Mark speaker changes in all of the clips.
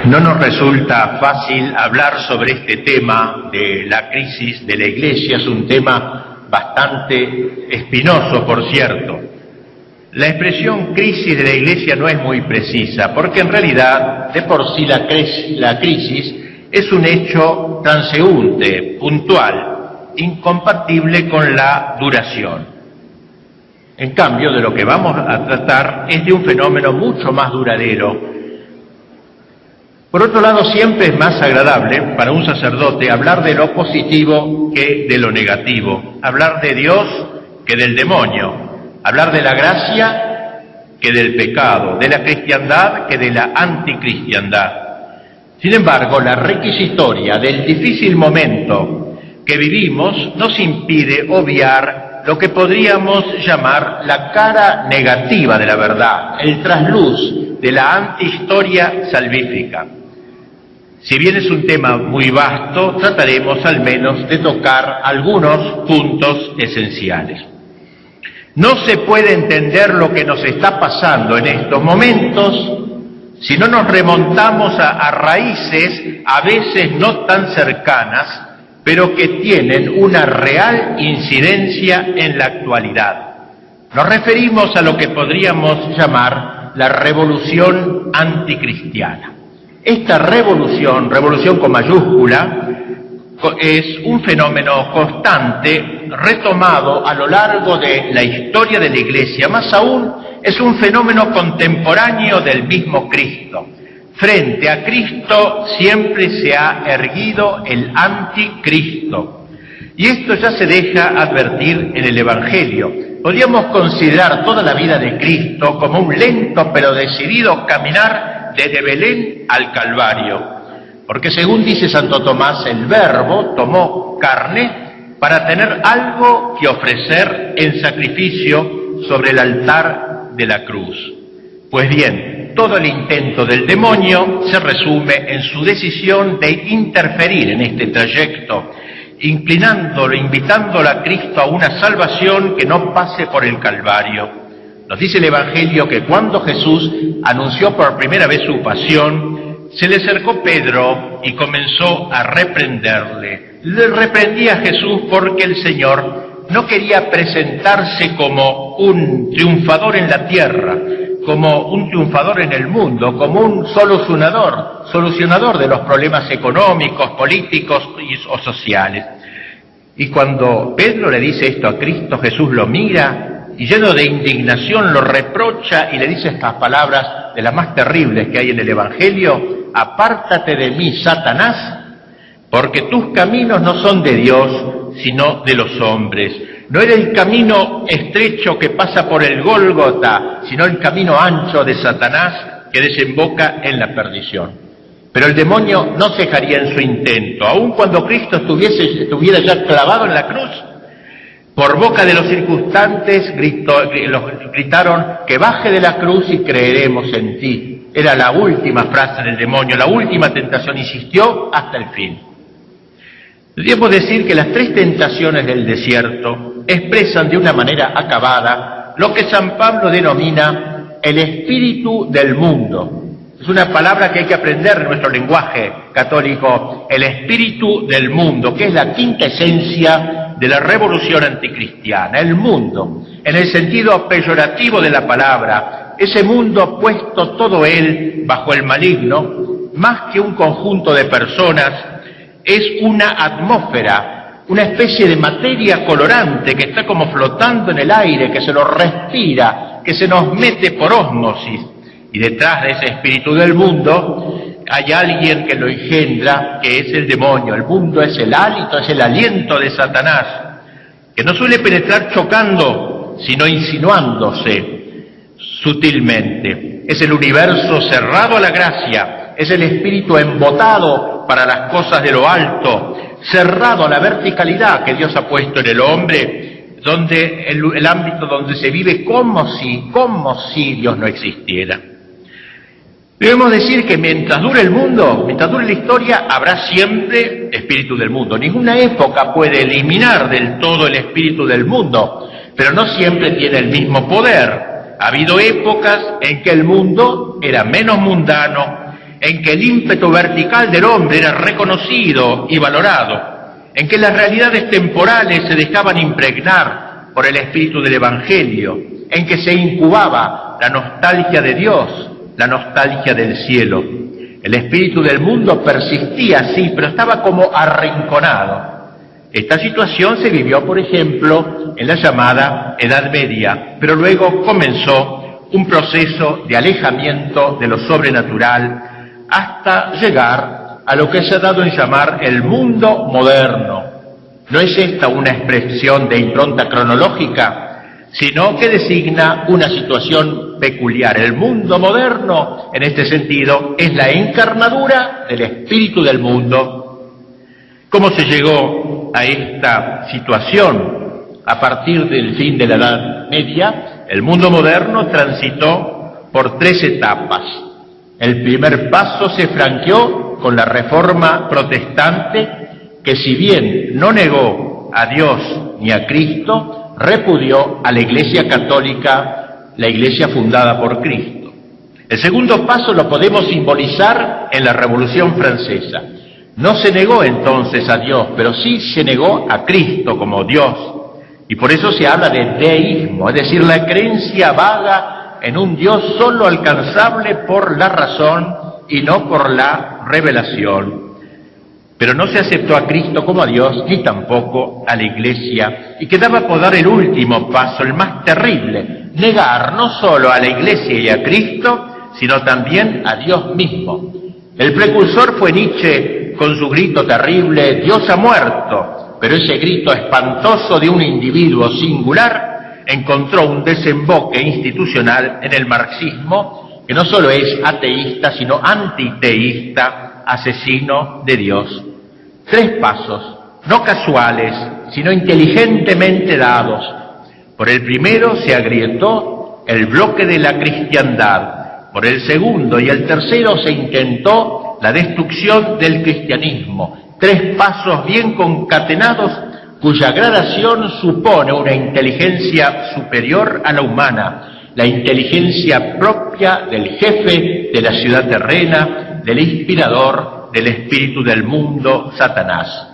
Speaker 1: No nos resulta fácil hablar sobre este tema de la crisis de la Iglesia, es un tema bastante espinoso, por cierto. La expresión crisis de la Iglesia no es muy precisa, porque en realidad, de por sí la crisis es un hecho transeúnte, puntual, incompatible con la duración. En cambio, de lo que vamos a tratar es de un fenómeno mucho más duradero. Por otro lado, siempre es más agradable para un sacerdote hablar de lo positivo que de lo negativo, hablar de Dios que del demonio, hablar de la gracia que del pecado, de la cristiandad que de la anticristiandad. Sin embargo, la requisitoria del difícil momento que vivimos nos impide obviar lo que podríamos llamar la cara negativa de la verdad, el trasluz de la antihistoria salvífica. Si bien es un tema muy vasto, trataremos al menos de tocar algunos puntos esenciales. No se puede entender lo que nos está pasando en estos momentos si no nos remontamos a raíces a veces no tan cercanas, pero que tienen una real incidencia en la actualidad. Nos referimos a lo que podríamos llamar la revolución anticristiana. Esta revolución con mayúscula, es un fenómeno constante, retomado a lo largo de la historia de la Iglesia. Más aún, es un fenómeno contemporáneo del mismo Cristo. Frente a Cristo siempre se ha erguido el anticristo. Y esto ya se deja advertir en el Evangelio. Podríamos considerar toda la vida de Cristo como un lento pero decidido caminar desde Belén al Calvario, porque según dice Santo Tomás, el Verbo tomó carne para tener algo que ofrecer en sacrificio sobre el altar de la cruz. Pues bien, todo el intento del demonio se resume en su decisión de interferir en este trayecto, inclinándolo, invitándolo a Cristo a una salvación que no pase por el Calvario. Nos dice el Evangelio que cuando Jesús anunció por primera vez su pasión, se le acercó Pedro y comenzó a reprenderle. Le reprendía a Jesús porque el Señor no quería presentarse como un triunfador en la tierra, como un triunfador en el mundo, como un solucionador de los problemas económicos, políticos o sociales. Y cuando Pedro le dice esto a Cristo, Jesús lo mira y lleno de indignación lo reprocha y le dice estas palabras de las más terribles que hay en el Evangelio: apártate de mí, Satanás, porque tus caminos no son de Dios, sino de los hombres. No era el camino estrecho que pasa por el Gólgota, sino el camino ancho de Satanás que desemboca en la perdición. Pero el demonio no cejaría en su intento, aun cuando Cristo estuviera ya clavado en la cruz. Por boca de los circunstantes gritaron que baje de la cruz y creeremos en ti. Era la última frase del demonio, la última tentación, insistió hasta el fin. Debemos decir que las tres tentaciones del desierto expresan de una manera acabada lo que San Pablo denomina el espíritu del mundo. Es una palabra que hay que aprender en nuestro lenguaje católico, el espíritu del mundo, que es la quinta esencia de la revolución anticristiana, el mundo, en el sentido peyorativo de la palabra, ese mundo puesto todo él bajo el maligno, más que un conjunto de personas, es una atmósfera, una especie de materia colorante que está como flotando en el aire, que se lo respira, que se nos mete por ósmosis. Y detrás de ese espíritu del mundo hay alguien que lo engendra, que es el demonio. El mundo es el hálito, es el aliento de Satanás, que no suele penetrar chocando, sino insinuándose sutilmente. Es el universo cerrado a la gracia, es el espíritu embotado para las cosas de lo alto, cerrado a la verticalidad que Dios ha puesto en el hombre, donde el ámbito donde se vive como si Dios no existiera. Debemos decir que mientras dure el mundo, mientras dure la historia, habrá siempre espíritu del mundo. Ninguna época puede eliminar del todo el espíritu del mundo, pero no siempre tiene el mismo poder. Ha habido épocas en que el mundo era menos mundano, en que el ímpetu vertical del hombre era reconocido y valorado, en que las realidades temporales se dejaban impregnar por el espíritu del Evangelio, en que se incubaba la nostalgia de Dios, la nostalgia del cielo. El espíritu del mundo persistía, sí, pero estaba como arrinconado. Esta situación se vivió, por ejemplo, en la llamada Edad Media, pero luego comenzó un proceso de alejamiento de lo sobrenatural hasta llegar a lo que se ha dado en llamar el mundo moderno. No es esta una expresión de impronta cronológica, sino que designa una situación peculiar. El mundo moderno, en este sentido, es la encarnadura del espíritu del mundo. ¿Cómo se llegó a esta situación? A partir del fin de la Edad Media, el mundo moderno transitó por 3 etapas. El primer paso se franqueó con la Reforma Protestante, que si bien no negó a Dios ni a Cristo, repudió a la Iglesia Católica, la Iglesia fundada por Cristo. El segundo paso lo podemos simbolizar en la Revolución Francesa. No se negó entonces a Dios, pero sí se negó a Cristo como Dios. Y por eso se habla de deísmo, es decir, la creencia vaga en un Dios solo alcanzable por la razón y no por la revelación. Pero no se aceptó a Cristo como a Dios, ni tampoco a la Iglesia, y quedaba por dar el último paso, el más terrible, negar no solo a la Iglesia y a Cristo, sino también a Dios mismo. El precursor fue Nietzsche con su grito terrible, Dios ha muerto, pero ese grito espantoso de un individuo singular encontró un desemboque institucional en el marxismo, que no solo es ateísta, sino antiteísta, asesino de Dios. 3 pasos, no casuales, sino inteligentemente dados. Por el primero se agrietó el bloque de la cristiandad. Por el segundo y el tercero se intentó la destrucción del cristianismo. 3 pasos bien concatenados, cuya gradación supone una inteligencia superior a la humana, la inteligencia propia del jefe de la ciudad terrena, del inspirador del espíritu del mundo, Satanás.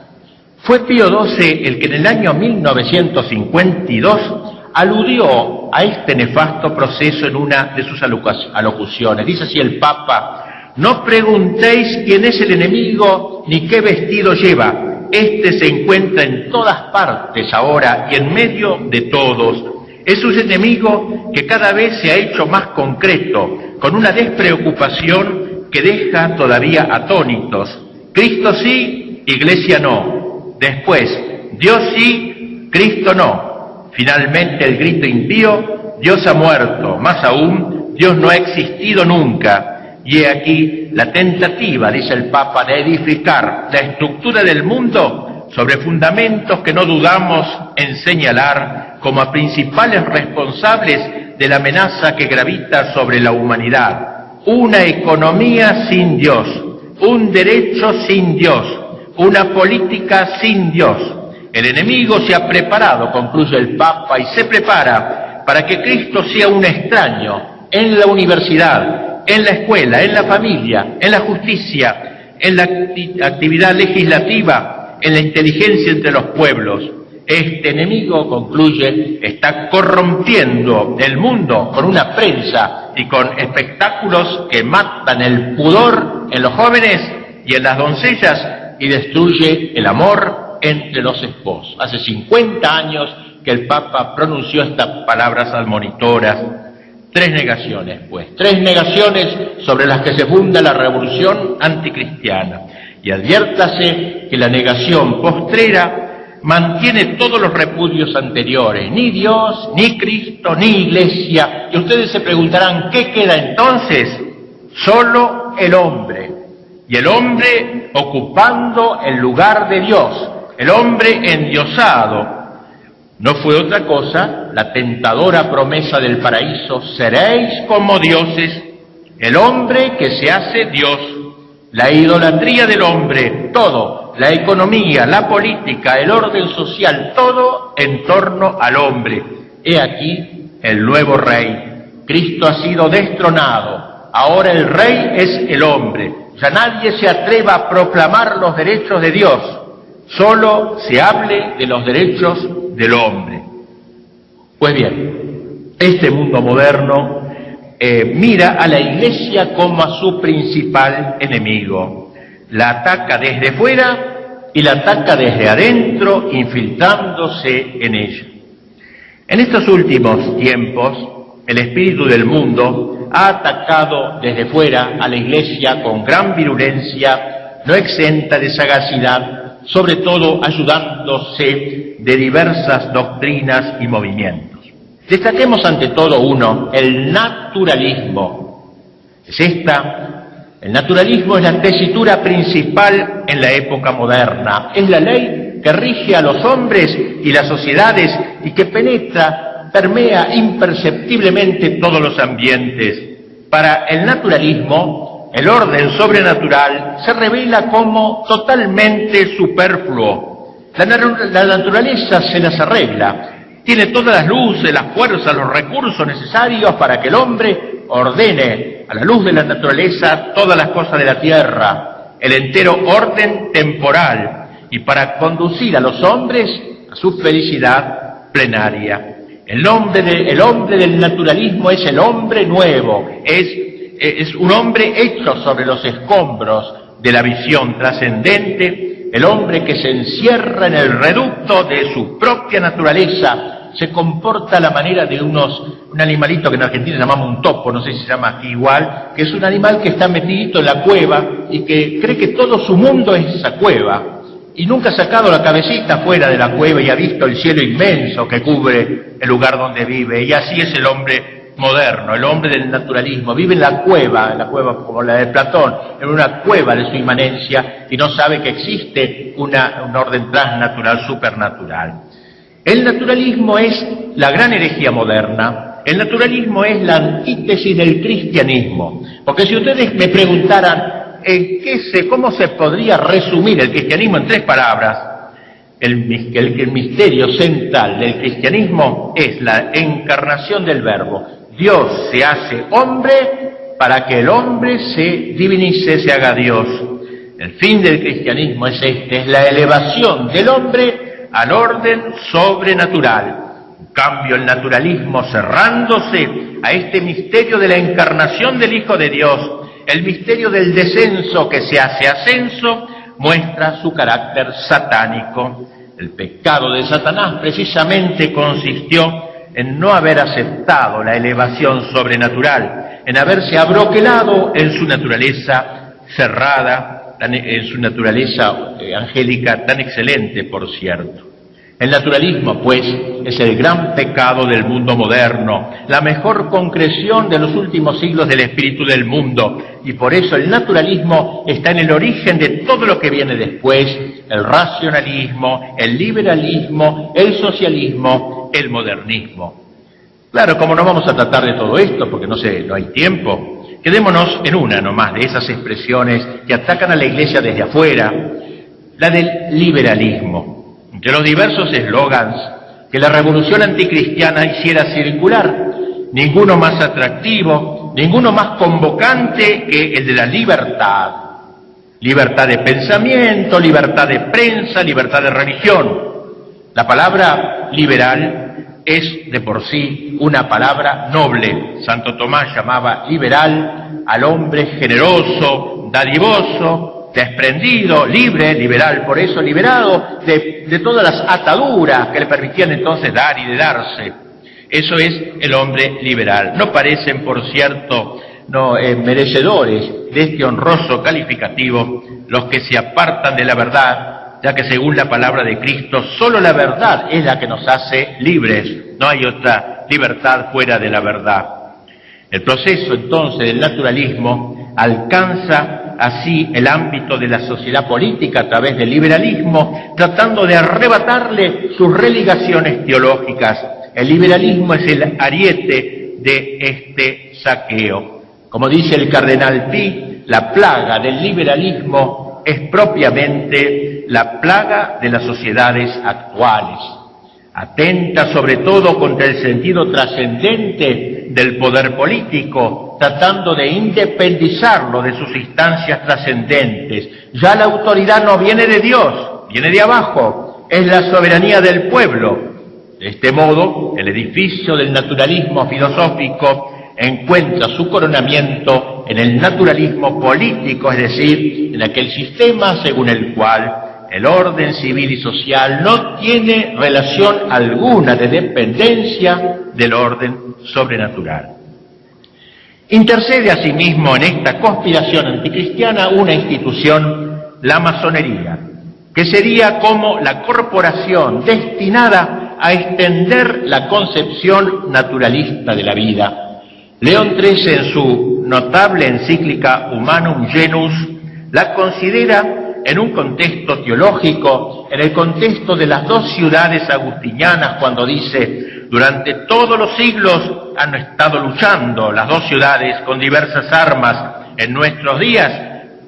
Speaker 1: Fue Pío XII el que en el año 1952 aludió a este nefasto proceso en una de sus alocuciones. Dice así el Papa: no preguntéis quién es el enemigo ni qué vestido lleva. Este se encuentra en todas partes ahora y en medio de todos. Es un enemigo que cada vez se ha hecho más concreto, con una despreocupación que deja todavía atónitos. Cristo sí, Iglesia no. Después, Dios sí, Cristo no. Finalmente el grito impío: Dios ha muerto. Más aún, Dios no ha existido nunca. Y he aquí la tentativa, dice el Papa, de edificar la estructura del mundo sobre fundamentos que no dudamos en señalar como a principales responsables de la amenaza que gravita sobre la humanidad. Una economía sin Dios, un derecho sin Dios, una política sin Dios. El enemigo se ha preparado, concluye el Papa, y se prepara para que Cristo sea un extraño en la universidad, en la escuela, en la familia, en la justicia, en la actividad legislativa, en la inteligencia entre los pueblos. Este enemigo, concluye, está corrompiendo el mundo con una prensa y con espectáculos que matan el pudor en los jóvenes y en las doncellas y destruye el amor entre los esposos. Hace 50 años que el Papa pronunció estas palabras admonitoras. Tres negaciones, pues. Tres negaciones sobre las que se funda la revolución anticristiana. Y adviértase que la negación postrera mantiene todos los repudios anteriores. Ni Dios, ni Cristo, ni Iglesia. Y ustedes se preguntarán, ¿qué queda entonces? Solo el hombre. Y el hombre ocupando el lugar de Dios. El hombre endiosado. No fue otra cosa la tentadora promesa del paraíso: seréis como dioses. El hombre que se hace Dios, la idolatría del hombre, todo, la economía, la política, el orden social, todo en torno al hombre. He aquí el nuevo rey. Cristo ha sido destronado, ahora el rey es el hombre. Ya nadie se atreva a proclamar los derechos de Dios, solo se hable de los derechos del hombre. Pues bien, este mundo moderno mira a la Iglesia como a su principal enemigo. La ataca desde fuera y la ataca desde adentro, infiltrándose en ella. En estos últimos tiempos, el espíritu del mundo ha atacado desde fuera a la Iglesia con gran virulencia, no exenta de sagacidad, sobre todo ayudándose de diversas doctrinas y movimientos. Destaquemos ante todo uno, el naturalismo. El naturalismo es la tesitura principal en la época moderna. Es la ley que rige a los hombres y las sociedades y que permea imperceptiblemente todos los ambientes. Para el naturalismo, el orden sobrenatural se revela como totalmente superfluo. La naturaleza se las arregla, tiene todas las luces, las fuerzas, los recursos necesarios para que el hombre ordene a la luz de la naturaleza todas las cosas de la tierra, el entero orden temporal, y para conducir a los hombres a su felicidad plenaria. El hombre del naturalismo es el hombre nuevo, es un hombre hecho sobre los escombros de la visión trascendente, el hombre que se encierra en el reducto de su propia naturaleza, se comporta a la manera de un animalito que en Argentina llamamos un topo, no sé si se llama aquí igual, que es un animal que está metidito en la cueva y que cree que todo su mundo es esa cueva. Y nunca ha sacado la cabecita fuera de la cueva y ha visto el cielo inmenso que cubre el lugar donde vive. Y así es el hombre moderno, el hombre del naturalismo. Vive en la cueva como la de Platón, en una cueva de su inmanencia, y no sabe que existe un orden transnatural, supernatural. El naturalismo es la gran herejía moderna. El naturalismo es la antítesis del cristianismo. Porque si ustedes me preguntaran, ¿cómo se podría resumir el cristianismo en tres palabras? El misterio central del cristianismo es la encarnación del Verbo. Dios se hace hombre para que el hombre se divinice, se haga Dios. El fin del cristianismo es la elevación del hombre al orden sobrenatural. En cambio, el naturalismo, cerrándose a este misterio de la encarnación del Hijo de Dios, el misterio del descenso que se hace ascenso, muestra su carácter satánico. El pecado de Satanás precisamente consistió en no haber aceptado la elevación sobrenatural, en haberse abroquelado en su naturaleza cerrada, en su naturaleza angélica tan excelente, por cierto. El naturalismo, pues, es el gran pecado del mundo moderno, la mejor concreción de los últimos siglos del espíritu del mundo, y por eso el naturalismo está en el origen de todo lo que viene después: el racionalismo, el liberalismo, el socialismo, el modernismo. Claro, como no vamos a tratar de todo esto, porque no hay tiempo, quedémonos en una nomás de esas expresiones que atacan a la Iglesia desde afuera, la del liberalismo. De los diversos eslogans que la revolución anticristiana hiciera circular, ninguno más atractivo, ninguno más convocante que el de la libertad. Libertad de pensamiento, libertad de prensa, libertad de religión. La palabra liberal es de por sí una palabra noble. Santo Tomás llamaba liberal al hombre generoso, dadivoso, desprendido, libre, liberal, por eso liberado de todas las ataduras que le permitían entonces dar y de darse. Eso es el hombre liberal. No parecen, por cierto, merecedores de este honroso calificativo los que se apartan de la verdad, ya que según la palabra de Cristo, solo la verdad es la que nos hace libres. No hay otra libertad fuera de la verdad. El proceso, entonces, del naturalismo alcanza así el ámbito de la sociedad política a través del liberalismo, tratando de arrebatarle sus relegaciones teológicas. El liberalismo es el ariete de este saqueo. Como dice el cardenal Pi, la plaga del liberalismo es propiamente la plaga de las sociedades actuales. Atenta sobre todo contra el sentido trascendente del poder político, tratando de independizarlo de sus instancias trascendentes. Ya la autoridad no viene de Dios, viene de abajo, es la soberanía del pueblo. De este modo, el edificio del naturalismo filosófico encuentra su coronamiento en el naturalismo político, es decir, en aquel sistema según el cual el orden civil y social no tiene relación alguna de dependencia del orden sobrenatural. Intercede asimismo en esta conspiración anticristiana una institución, la masonería, que sería como la corporación destinada a extender la concepción naturalista de la vida. León XIII, en su notable encíclica Humanum Genus, la considera en un contexto teológico, en el contexto de las dos ciudades agustinianas, cuando dice: durante todos los siglos han estado luchando las dos ciudades con diversas armas. En nuestros días,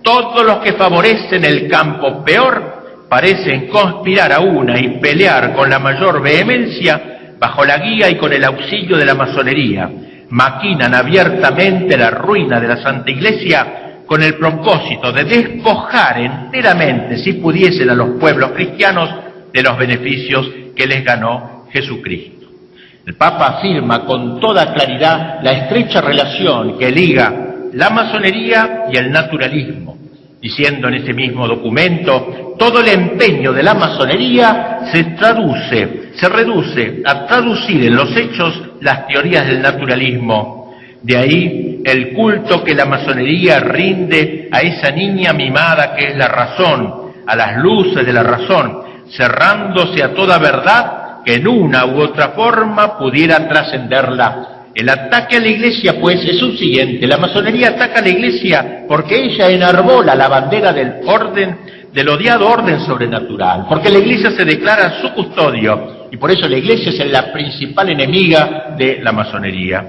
Speaker 1: todos los que favorecen el campo peor parecen conspirar a una y pelear con la mayor vehemencia bajo la guía y con el auxilio de la masonería. Maquinan abiertamente la ruina de la Santa Iglesia con el propósito de despojar enteramente, si pudiesen, a los pueblos cristianos de los beneficios que les ganó Jesucristo. El Papa afirma con toda claridad la estrecha relación que liga la masonería y el naturalismo, diciendo en ese mismo documento: todo el empeño de la masonería se reduce a traducir en los hechos las teorías del naturalismo. De ahí el culto que la masonería rinde a esa niña mimada que es la razón, a las luces de la razón, cerrándose a toda verdad que en una u otra forma pudiera trascenderla. El ataque a la Iglesia, pues, es un siguiente: la masonería ataca a la Iglesia porque ella enarbola la bandera del odiado orden sobrenatural, porque la Iglesia se declara su custodio, y por eso la Iglesia es la principal enemiga de la masonería.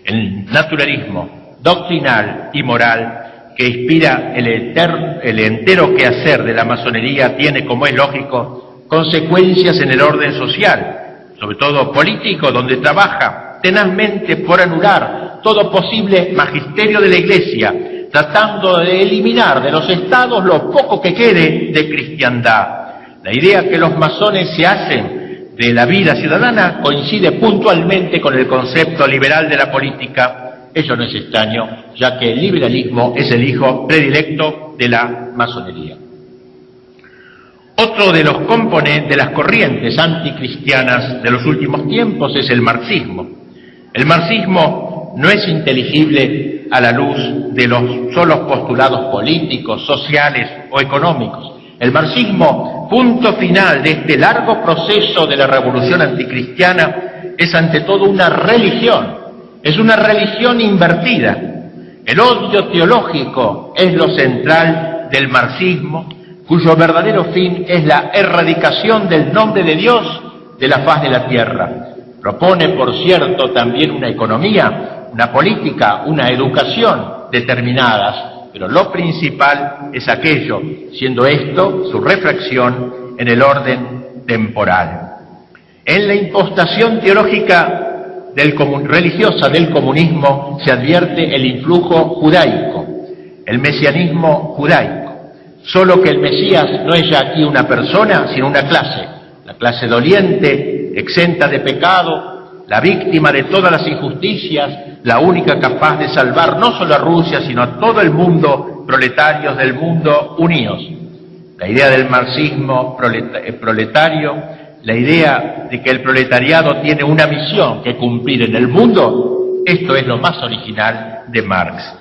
Speaker 1: El naturalismo doctrinal y moral que inspira el entero quehacer de la masonería tiene, como es lógico, consecuencias en el orden social, sobre todo político, donde trabaja tenazmente por anular todo posible magisterio de la Iglesia, tratando de eliminar de los estados lo poco que quede de cristiandad. La idea que los masones se hacen de la vida ciudadana coincide puntualmente con el concepto liberal de la política. Ello no es extraño, ya que el liberalismo es el hijo predilecto de la masonería. Otro de los componentes de las corrientes anticristianas de los últimos tiempos es el marxismo. El marxismo no es inteligible a la luz de los solos postulados políticos, sociales o económicos. El marxismo, punto final de este largo proceso de la revolución anticristiana, es ante todo una religión. Es una religión invertida. El odio teológico es lo central del marxismo, cuyo verdadero fin es la erradicación del nombre de Dios de la faz de la tierra. Propone, por cierto, también una economía, una política, una educación determinadas, pero lo principal es aquello, siendo esto su reflexión en el orden temporal. En la impostación teológica religiosa del comunismo se advierte el influjo judaico, el mesianismo judaico, solo que el Mesías no es ya aquí una persona, sino una clase, la clase doliente, exenta de pecado, la víctima de todas las injusticias, la única capaz de salvar no solo a Rusia, sino a todo el mundo, proletarios del mundo unidos. La idea del marxismo proletario la idea de que el proletariado tiene una misión que cumplir en el mundo, esto es lo más original de Marx.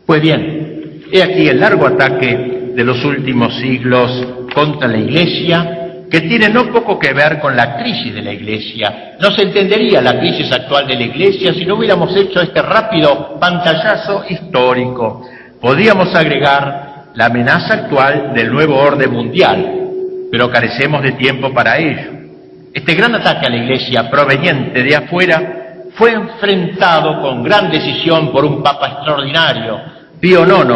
Speaker 1: Pues bien, he aquí el largo ataque de los últimos siglos contra la Iglesia, que tiene no poco que ver con la crisis de la Iglesia. No se entendería la crisis actual de la Iglesia si no hubiéramos hecho este rápido pantallazo histórico. Podríamos agregar la amenaza actual del nuevo orden mundial, pero carecemos de tiempo para ello. Este gran ataque a la Iglesia proveniente de afuera fue enfrentado con gran decisión por un Papa extraordinario, Pío IX,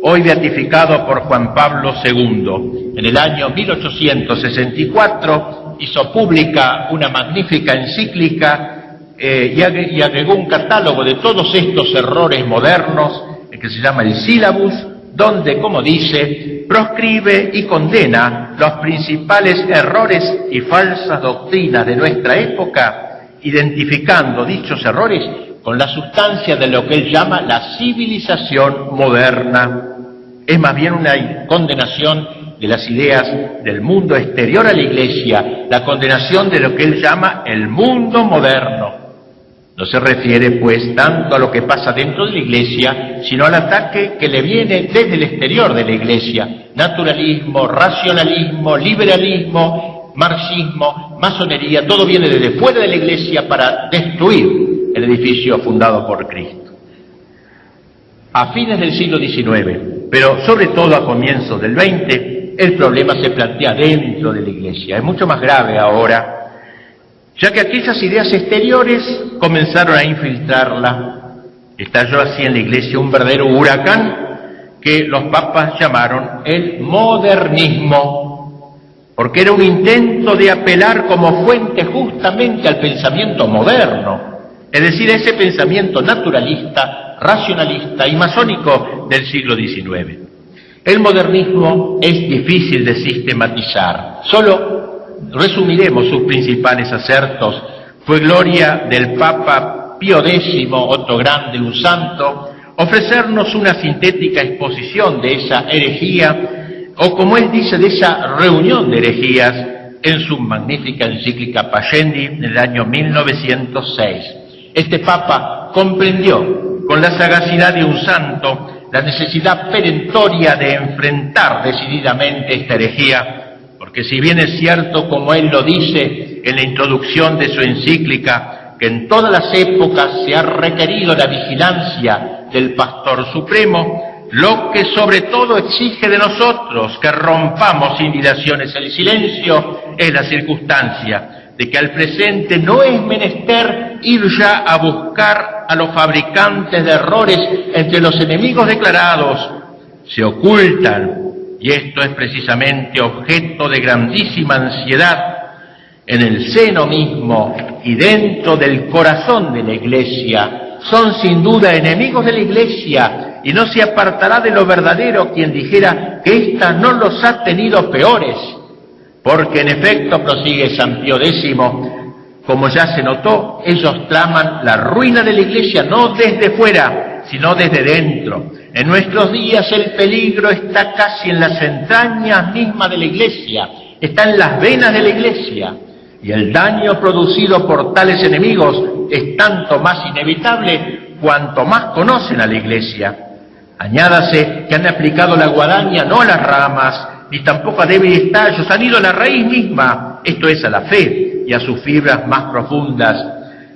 Speaker 1: hoy beatificado por Juan Pablo II. En el año 1864 hizo pública una magnífica encíclica y agregó un catálogo de todos estos errores modernos, que se llama el Sílabus, donde, como dice, proscribe y condena los principales errores y falsas doctrinas de nuestra época, identificando dichos errores con la sustancia de lo que él llama la civilización moderna. Es más bien una condenación de las ideas del mundo exterior a la Iglesia, la condenación de lo que él llama el mundo moderno. No se refiere, pues, tanto a lo que pasa dentro de la Iglesia, sino al ataque que le viene desde el exterior de la Iglesia. Naturalismo, racionalismo, liberalismo, marxismo, masonería, todo viene desde fuera de la Iglesia para destruir el edificio fundado por Cristo. A fines del siglo XIX, pero sobre todo a comienzos del XX, el problema se plantea dentro de la Iglesia. Es mucho más grave ahora, ya que aquellas ideas exteriores comenzaron a infiltrarla. Estalló así en la Iglesia un verdadero huracán que los papas llamaron el modernismo, porque era un intento de apelar como fuente justamente al pensamiento moderno, es decir, a ese pensamiento naturalista, racionalista y masónico del siglo XIX. El modernismo es difícil de sistematizar, solo resumiremos sus principales acertos. Fue gloria del Papa Pío X, otro grande, un santo, ofrecernos una sintética exposición de esa herejía, o como él dice, de esa reunión de herejías, en su magnífica encíclica Pascendi en el año 1906. Este Papa comprendió con la sagacidad de un santo la necesidad perentoria de enfrentar decididamente esta herejía, porque si bien es cierto, como él lo dice en la introducción de su encíclica, que en todas las épocas se ha requerido la vigilancia del Pastor Supremo, lo que sobre todo exige de nosotros que rompamos sin dilaciones el silencio es la circunstancia de que al presente no es menester ir ya a buscar a los fabricantes de errores entre los enemigos declarados. Se ocultan, y esto es precisamente objeto de grandísima ansiedad, en el seno mismo y dentro del corazón de la Iglesia. Son sin duda enemigos de la Iglesia, y no se apartará de lo verdadero quien dijera que ésta no los ha tenido peores, porque en efecto, prosigue San Pío X, como ya se notó, ellos traman la ruina de la Iglesia no desde fuera, sino desde dentro. En nuestros días el peligro está casi en las entrañas mismas de la Iglesia, está en las venas de la Iglesia, y el daño producido por tales enemigos es tanto más inevitable cuanto más conocen a la Iglesia. Añádase que han aplicado la guadaña no a las ramas, ni tampoco a débiles tallos, han ido a la raíz misma, esto es, a la fe y a sus fibras más profundas.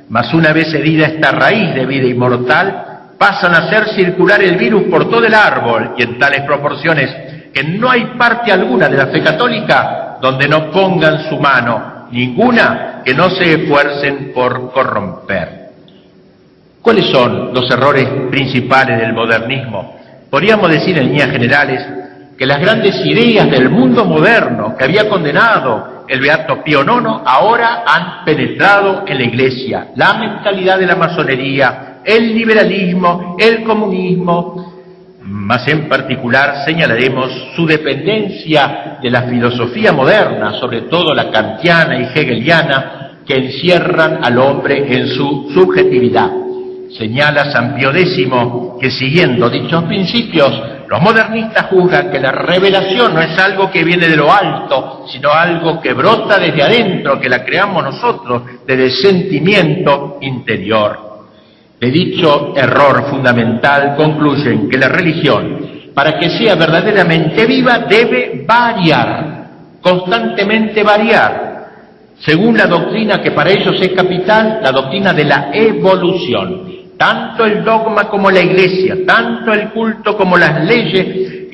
Speaker 1: Mas una vez herida esta raíz de vida inmortal, pasan a hacer circular el virus por todo el árbol, y en tales proporciones que no hay parte alguna de la fe católica donde no pongan su mano, ninguna que no se esfuercen por corromper. ¿Cuáles son los errores principales del modernismo? Podríamos decir en líneas generales que las grandes ideas del mundo moderno que había condenado el beato Pío IX ahora han penetrado en la Iglesia. La mentalidad de la masonería, el liberalismo, el comunismo, más en particular señalaremos su dependencia de la filosofía moderna, sobre todo la kantiana y hegeliana, que encierran al hombre en su subjetividad. Señala San Pío X que siguiendo dichos principios, Los modernistas juzgan que la revelación no es algo que viene de lo alto, sino algo que brota desde adentro, que la creamos nosotros, desde el sentimiento interior. De dicho error fundamental concluyen que la religión, para que sea verdaderamente viva, debe variar, constantemente variar, según la doctrina que para ellos es capital, la doctrina de la evolución. Tanto el dogma como la Iglesia, tanto el culto como las leyes,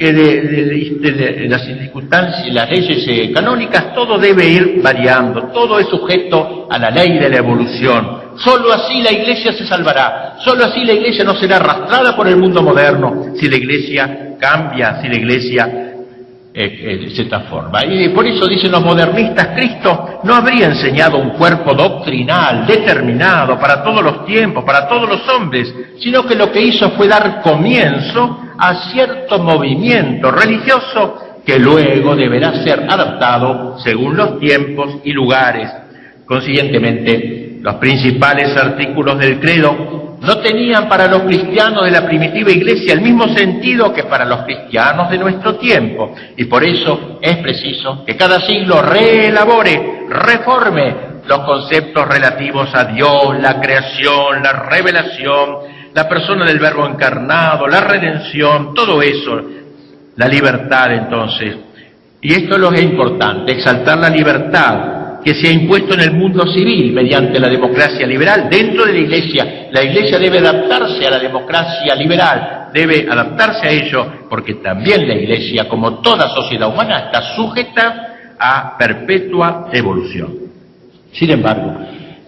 Speaker 1: las circunstancias, las leyes canónicas, todo debe ir variando, todo es sujeto a la ley de la evolución. Solo así la Iglesia se salvará, solo así la Iglesia no será arrastrada por el mundo moderno, si la Iglesia cambia, si la Iglesia se transforma. Y por eso dicen los modernistas, Cristo no habría enseñado un cuerpo doctrinal determinado para todos los tiempos, para todos los hombres, sino que lo que hizo fue dar comienzo a cierto movimiento religioso que luego deberá ser adaptado según los tiempos y lugares. Consiguientemente, los principales artículos del credo no tenían para los cristianos de la primitiva iglesia el mismo sentido que para los cristianos de nuestro tiempo, y por eso es preciso que cada siglo reelabore, reforme los conceptos relativos a Dios, la creación, la revelación, la persona del Verbo encarnado, la redención, todo eso, la libertad entonces. Y esto es lo que es importante, exaltar la libertad que se ha impuesto en el mundo civil mediante la democracia liberal dentro de la Iglesia. La Iglesia debe adaptarse a la democracia liberal, debe adaptarse a ello, porque también la Iglesia, como toda sociedad humana, está sujeta a perpetua evolución. Sin embargo,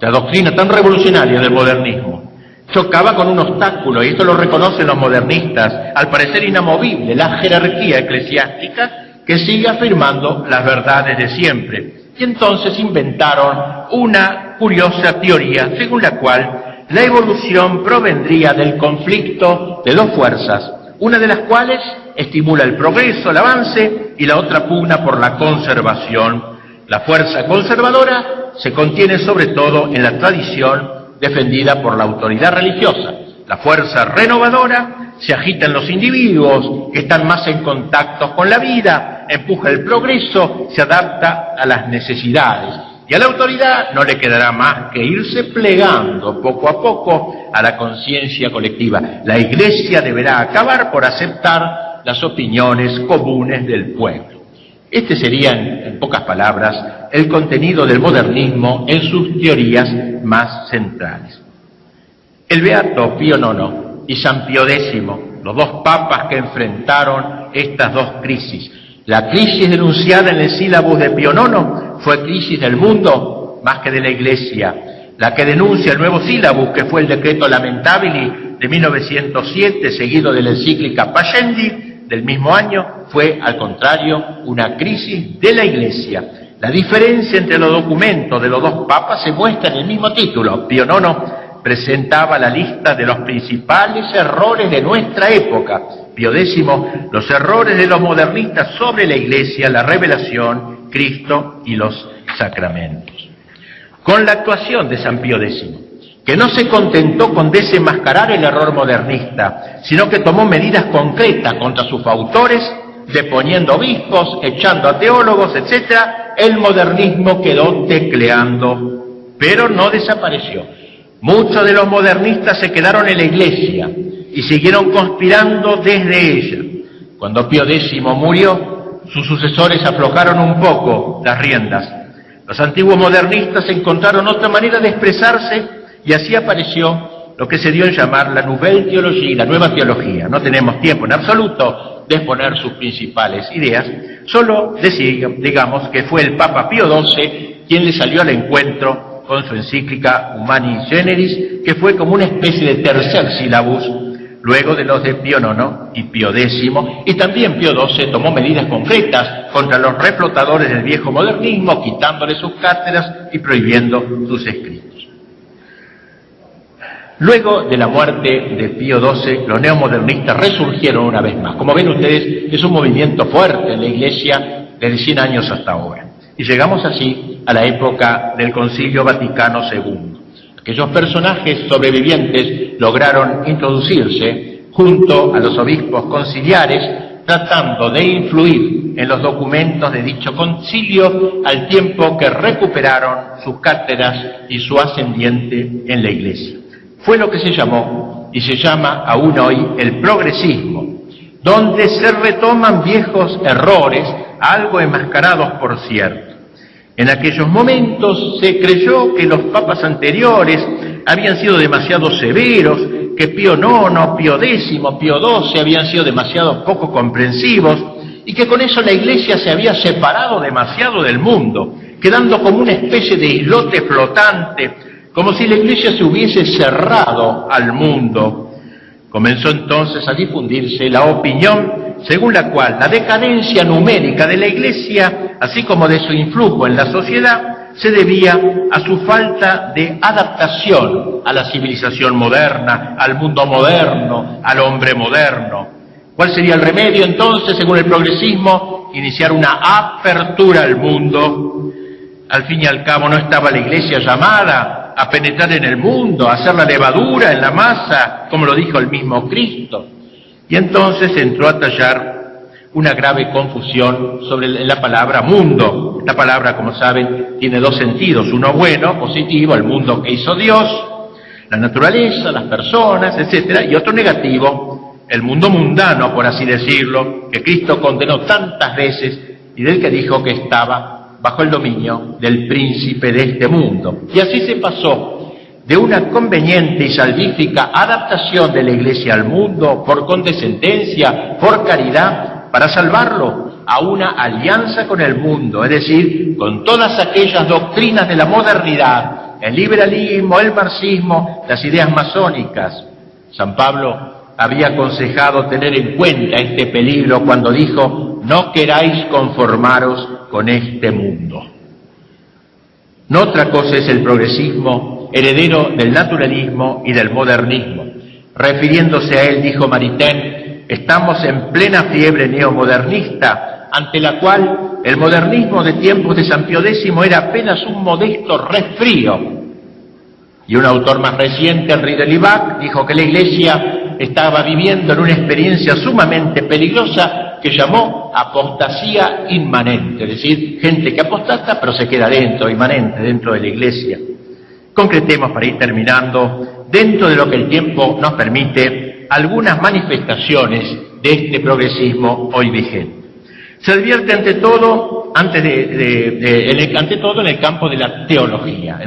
Speaker 1: la doctrina tan revolucionaria del modernismo chocaba con un obstáculo, y esto lo reconocen los modernistas, al parecer inamovible, la jerarquía eclesiástica que sigue afirmando las verdades de siempre. Y entonces inventaron una curiosa teoría según la cual la evolución provendría del conflicto de dos fuerzas, una de las cuales estimula el progreso, el avance, y la otra pugna por la conservación. La fuerza conservadora se contiene sobre todo en la tradición defendida por la autoridad religiosa. La fuerza renovadora se agita en los individuos que están más en contacto con la vida, empuja el progreso, se adapta a las necesidades. Y a la autoridad no le quedará más que irse plegando poco a poco a la conciencia colectiva. La Iglesia deberá acabar por aceptar las opiniones comunes del pueblo. Este sería, en pocas palabras, el contenido del modernismo en sus teorías más centrales. El beato Pío IX y San Pío X, los dos papas que enfrentaron estas dos crisis. La crisis denunciada en el sílabus de Pío IX fue crisis del mundo más que de la Iglesia. La que denuncia el nuevo sílabus, que fue el decreto Lamentabili de 1907, seguido de la encíclica Pascendi del mismo año, fue, al contrario, una crisis de la Iglesia. La diferencia entre los documentos de los dos papas se muestra en el mismo título. Pío IX presentaba la lista de los principales errores de nuestra época. Pío X, los errores de los modernistas sobre la Iglesia, la revelación, Cristo y los sacramentos. Con la actuación de San Pío X, que no se contentó con desenmascarar el error modernista, sino que tomó medidas concretas contra sus autores, deponiendo obispos, echando a teólogos, etc., el modernismo quedó tecleando, pero no desapareció. Muchos de los modernistas se quedaron en la Iglesia y siguieron conspirando desde ella. Cuando Pío X murió, sus sucesores aflojaron un poco las riendas. Los antiguos modernistas encontraron otra manera de expresarse y así apareció lo que se dio en llamar la Nouvelle Théologie, la nueva teología. No tenemos tiempo en absoluto de exponer sus principales ideas, solo digamos que fue el Papa Pío XII quien le salió al encuentro con su encíclica Humani Generis, que fue como una especie de tercer sílabus, luego de los de Pío IX y Pío X, y también Pío XII tomó medidas concretas contra los reflotadores del viejo modernismo, quitándole sus cátedras y prohibiendo sus escritos. Luego de la muerte de Pío XII, los neomodernistas resurgieron una vez más. Como ven ustedes, es un movimiento fuerte en la Iglesia desde 100 años hasta ahora. Y llegamos así a la época del Concilio Vaticano II. Aquellos personajes sobrevivientes lograron introducirse junto a los obispos conciliares, tratando de influir en los documentos de dicho concilio al tiempo que recuperaron sus cátedras y su ascendiente en la Iglesia. Fue lo que se llamó y se llama aún hoy el progresismo, donde se retoman viejos errores, algo enmascarados por cierto. En aquellos momentos se creyó que los papas anteriores habían sido demasiado severos, que Pío IX, Pío X, Pío XII habían sido demasiado poco comprensivos y que con eso la Iglesia se había separado demasiado del mundo, quedando como una especie de islote flotante, como si la Iglesia se hubiese cerrado al mundo. Comenzó entonces a difundirse la opinión según la cual la decadencia numérica de la Iglesia, así como de su influjo en la sociedad, se debía a su falta de adaptación a la civilización moderna, al mundo moderno, al hombre moderno. ¿Cuál sería el remedio entonces, según el progresismo? Iniciar una apertura al mundo. Al fin y al cabo, ¿no estaba la Iglesia llamada a penetrar en el mundo, a hacer la levadura en la masa, como lo dijo el mismo Cristo? Y entonces entró a tallar una grave confusión sobre la palabra mundo. Esta palabra, como saben, tiene dos sentidos, uno bueno, positivo, el mundo que hizo Dios, la naturaleza, las personas, etcétera, y otro negativo, el mundo mundano, por así decirlo, que Cristo condenó tantas veces y del que dijo que estaba bajo el dominio del príncipe de este mundo. Y así se pasó de una conveniente y salvífica adaptación de la Iglesia al mundo por condescendencia, por caridad, para salvarlo, a una alianza con el mundo, es decir, con todas aquellas doctrinas de la modernidad, el liberalismo, el marxismo, las ideas masónicas. San Pablo había aconsejado tener en cuenta este peligro cuando dijo: no queráis conformaros con este mundo. No otra cosa es el progresismo, heredero del naturalismo y del modernismo. Refiriéndose a él, dijo Maritain: estamos en plena fiebre neomodernista, ante la cual el modernismo de tiempos de San Pío X era apenas un modesto resfrío. Y un autor más reciente, Henri de Libac, dijo que la Iglesia estaba viviendo en una experiencia sumamente peligrosa que llamó apostasía inmanente, es decir, gente que apostata pero se queda dentro, inmanente, dentro de la Iglesia. Concretemos, para ir terminando, dentro de lo que el tiempo nos permite, algunas manifestaciones de este progresismo hoy vigente. Se advierte ante todo en el campo de la teología.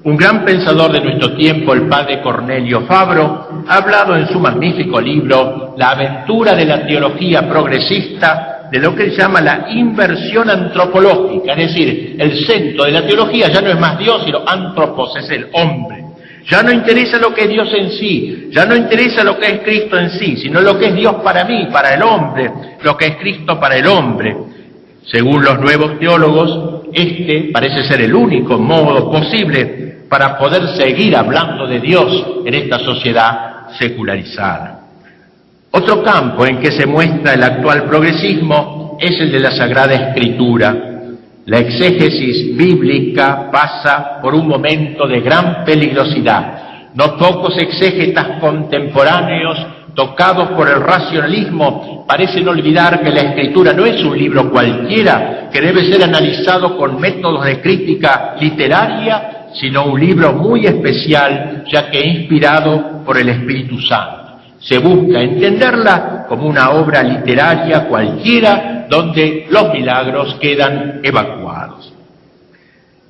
Speaker 1: Un gran pensador de nuestro tiempo, el padre Cornelio Fabro, ha hablado en su magnífico libro La aventura de la teología progresista de lo que él llama la inversión antropológica, es decir, el centro de la teología ya no es más Dios, sino antropos, es el hombre. Ya no interesa lo que es Dios en sí, ya no interesa lo que es Cristo en sí, sino lo que es Dios para mí, para el hombre, lo que es Cristo para el hombre. Según los nuevos teólogos, este parece ser el único modo posible para poder seguir hablando de Dios en esta sociedad secularizada. Otro campo en que se muestra el actual progresismo es el de la Sagrada Escritura. La exégesis bíblica pasa por un momento de gran peligrosidad. No pocos exégetas contemporáneos, tocados por el racionalismo, parecen olvidar que la Escritura no es un libro cualquiera, que debe ser analizado con métodos de crítica literaria, sino un libro muy especial, ya que inspirado por el Espíritu Santo. Se busca entenderla como una obra literaria cualquiera, donde los milagros quedan evacuados.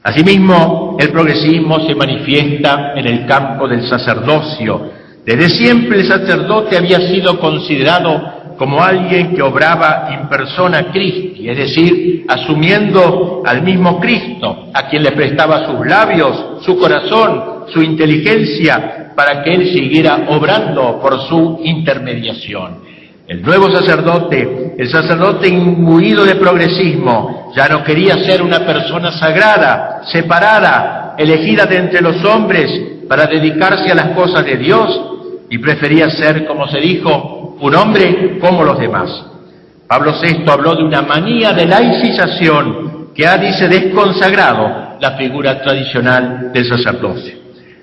Speaker 1: Asimismo, el progresismo se manifiesta en el campo del sacerdocio. Desde siempre el sacerdote había sido considerado como alguien que obraba in persona Christi, es decir, asumiendo al mismo Cristo, a quien le prestaba sus labios, su corazón, su inteligencia, para que él siguiera obrando por su intermediación. El nuevo sacerdote, el sacerdote imbuido de progresismo, ya no quería ser una persona sagrada, separada, elegida de entre los hombres para dedicarse a las cosas de Dios, y prefería ser, como se dijo, un hombre como los demás. Pablo VI habló de una manía de laicización que ha, dice, desconsagrado la figura tradicional del sacerdocio.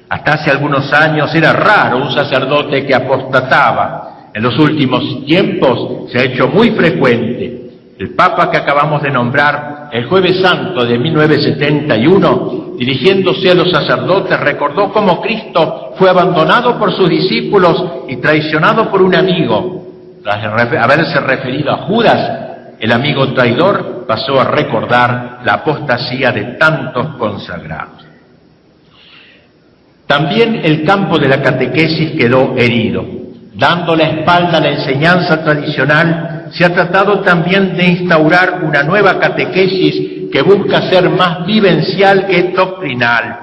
Speaker 1: Hasta hace algunos años era raro un sacerdote que apostataba. En los últimos tiempos se ha hecho muy frecuente. El Papa que acabamos de nombrar, el Jueves Santo de 1971, dirigiéndose a los sacerdotes, recordó cómo Cristo fue abandonado por sus discípulos y traicionado por un amigo. Tras haberse referido a Judas, el amigo traidor pasó a recordar la apostasía de tantos consagrados. También el campo de la catequesis quedó herido. Dando la espalda a la enseñanza tradicional, se ha tratado también de instaurar una nueva catequesis que busca ser más vivencial que doctrinal.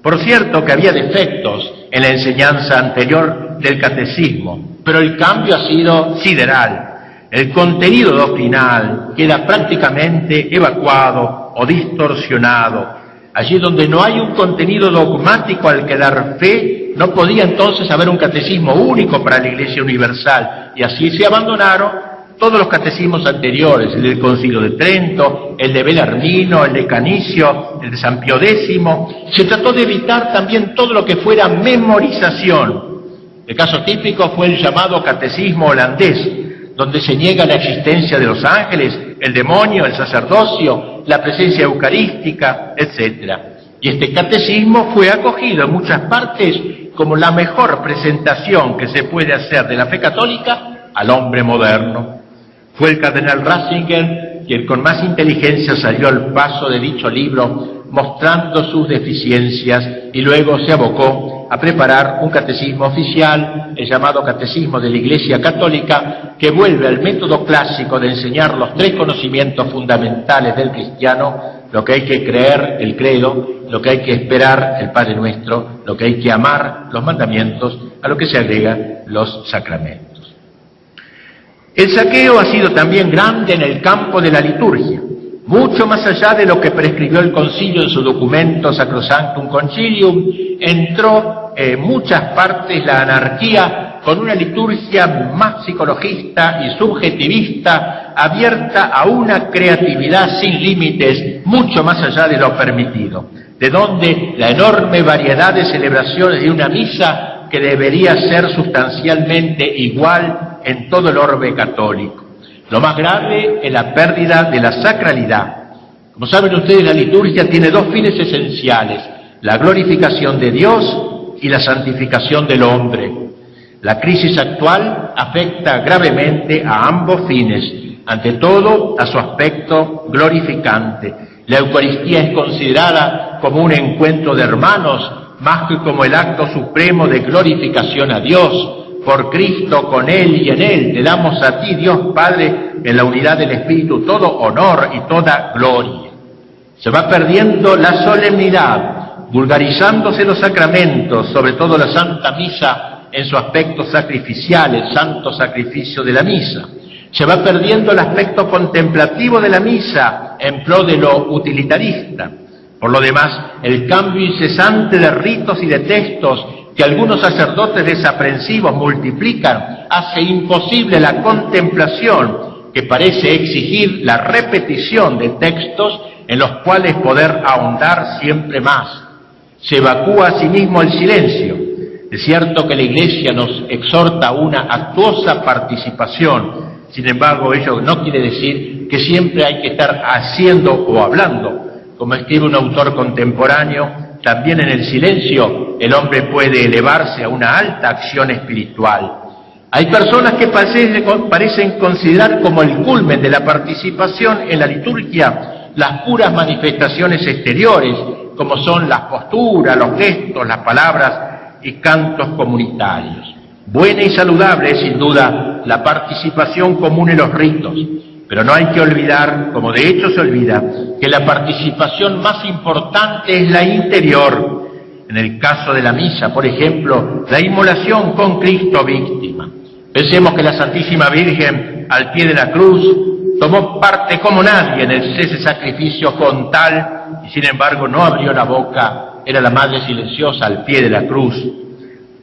Speaker 1: Por cierto que había defectos en la enseñanza anterior del catecismo, pero el cambio ha sido sideral. El contenido doctrinal queda prácticamente evacuado o distorsionado. Allí donde no hay un contenido dogmático al que dar fe, no podía entonces haber un catecismo único para la Iglesia Universal. Y así se abandonaron todos los catecismos anteriores, el del Concilio de Trento, el de Belarmino, el de Canicio, el de San Pío X. Se trató de evitar también todo lo que fuera memorización. El caso típico fue el llamado catecismo holandés, donde se niega la existencia de los ángeles, el demonio, el sacerdocio, la presencia eucarística, etc. Y este catecismo fue acogido en muchas partes como la mejor presentación que se puede hacer de la fe católica al hombre moderno. Fue el cardenal Ratzinger quien con más inteligencia salió al paso de dicho libro, mostrando sus deficiencias, y luego se abocó a preparar un catecismo oficial, el llamado Catecismo de la Iglesia Católica, que vuelve al método clásico de enseñar los tres conocimientos fundamentales del cristiano: lo que hay que creer, el credo; lo que hay que esperar, el Padre Nuestro; lo que hay que amar, los mandamientos; a lo que se agregan los sacramentos. El saqueo ha sido también grande en el campo de la liturgia, mucho más allá de lo que prescribió el Concilio en su documento Sacrosanctum Concilium. Entró en muchas partes la anarquía con una liturgia más psicologista y subjetivista, abierta a una creatividad sin límites, mucho más allá de lo permitido, de donde la enorme variedad de celebraciones de una misa que debería ser sustancialmente igual en todo el orbe católico. Lo más grave es la pérdida de la sacralidad. Como saben ustedes, la liturgia tiene dos fines esenciales: la glorificación de Dios y la santificación del hombre. La crisis actual afecta gravemente a ambos fines, ante todo a su aspecto glorificante. La Eucaristía es considerada como un encuentro de hermanos, más que como el acto supremo de glorificación a Dios. Por Cristo, con Él y en Él, te damos a ti, Dios Padre, en la unidad del Espíritu, todo honor y toda gloria. Se va perdiendo la solemnidad, vulgarizándose los sacramentos, sobre todo la Santa Misa en su aspecto sacrificial, el santo sacrificio de la misa. Se va perdiendo el aspecto contemplativo de la misa en pro de lo utilitarista. Por lo demás, el cambio incesante de ritos y de textos que algunos sacerdotes desaprensivos multiplican hace imposible la contemplación, que parece exigir la repetición de textos en los cuales poder ahondar siempre más. Se evacúa asimismo el silencio. Es cierto que la Iglesia nos exhorta a una actuosa participación, sin embargo ello no quiere decir que siempre hay que estar haciendo o hablando. Como escribe un autor contemporáneo, también en el silencio el hombre puede elevarse a una alta acción espiritual. Hay personas que parecen considerar como el culmen de la participación en la liturgia las puras manifestaciones exteriores, como son las posturas, los gestos, las palabras y cantos comunitarios. Buena y saludable es sin duda la participación común en los ritos, pero no hay que olvidar, como de hecho se olvida, que la participación más importante es la interior. En el caso de la misa, por ejemplo, la inmolación con Cristo víctima. Pensemos que la Santísima Virgen, al pie de la cruz, tomó parte como nadie en ese sacrificio frontal y sin embargo no abrió la boca, era la Madre silenciosa al pie de la cruz.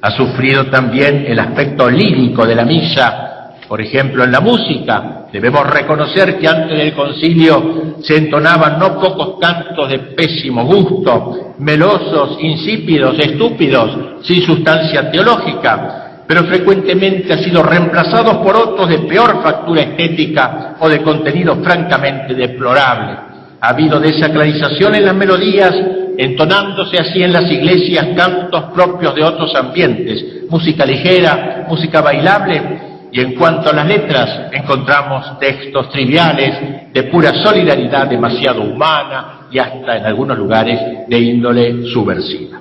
Speaker 1: Ha sufrido también el aspecto lírico de la misa. Por ejemplo, en la música, debemos reconocer que antes del concilio se entonaban no pocos cantos de pésimo gusto, melosos, insípidos, estúpidos, sin sustancia teológica, pero frecuentemente ha sido reemplazados por otros de peor factura estética o de contenido francamente deplorable. Ha habido desacralización en las melodías, entonándose así en las iglesias cantos propios de otros ambientes, música ligera, música bailable, y en cuanto a las letras, encontramos textos triviales, de pura solidaridad demasiado humana y hasta en algunos lugares de índole subversiva.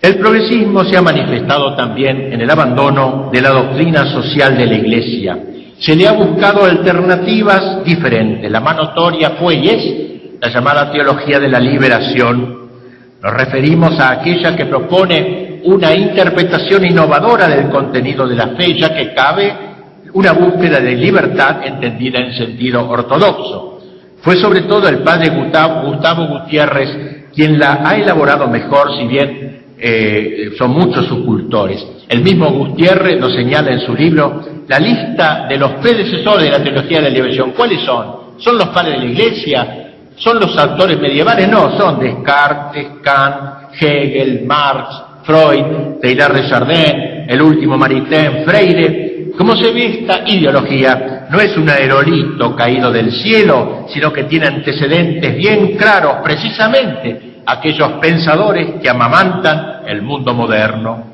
Speaker 1: El progresismo se ha manifestado también en el abandono de la doctrina social de la Iglesia. Se le ha buscado alternativas diferentes. La más notoria fue y es la llamada teología de la liberación. Nos referimos a aquella que propone una interpretación innovadora del contenido de la fe, ya que cabe una búsqueda de libertad entendida en sentido ortodoxo. Fue sobre todo el padre Gustavo Gutiérrez quien la ha elaborado mejor, si bien son muchos sus cultores. El mismo Gutiérrez lo señala en su libro, la lista de los predecesores de la teología de la liberación. ¿Cuáles son? ¿Son los padres de la Iglesia? ¿Son los autores medievales? No, son Descartes, Kant, Hegel, Marx, Freud, Teilhard de Chardin, el último Maritain, Freire. Como se ve, esta ideología no es un aerolito caído del cielo, sino que tiene antecedentes bien claros, precisamente aquellos pensadores que amamantan el mundo moderno.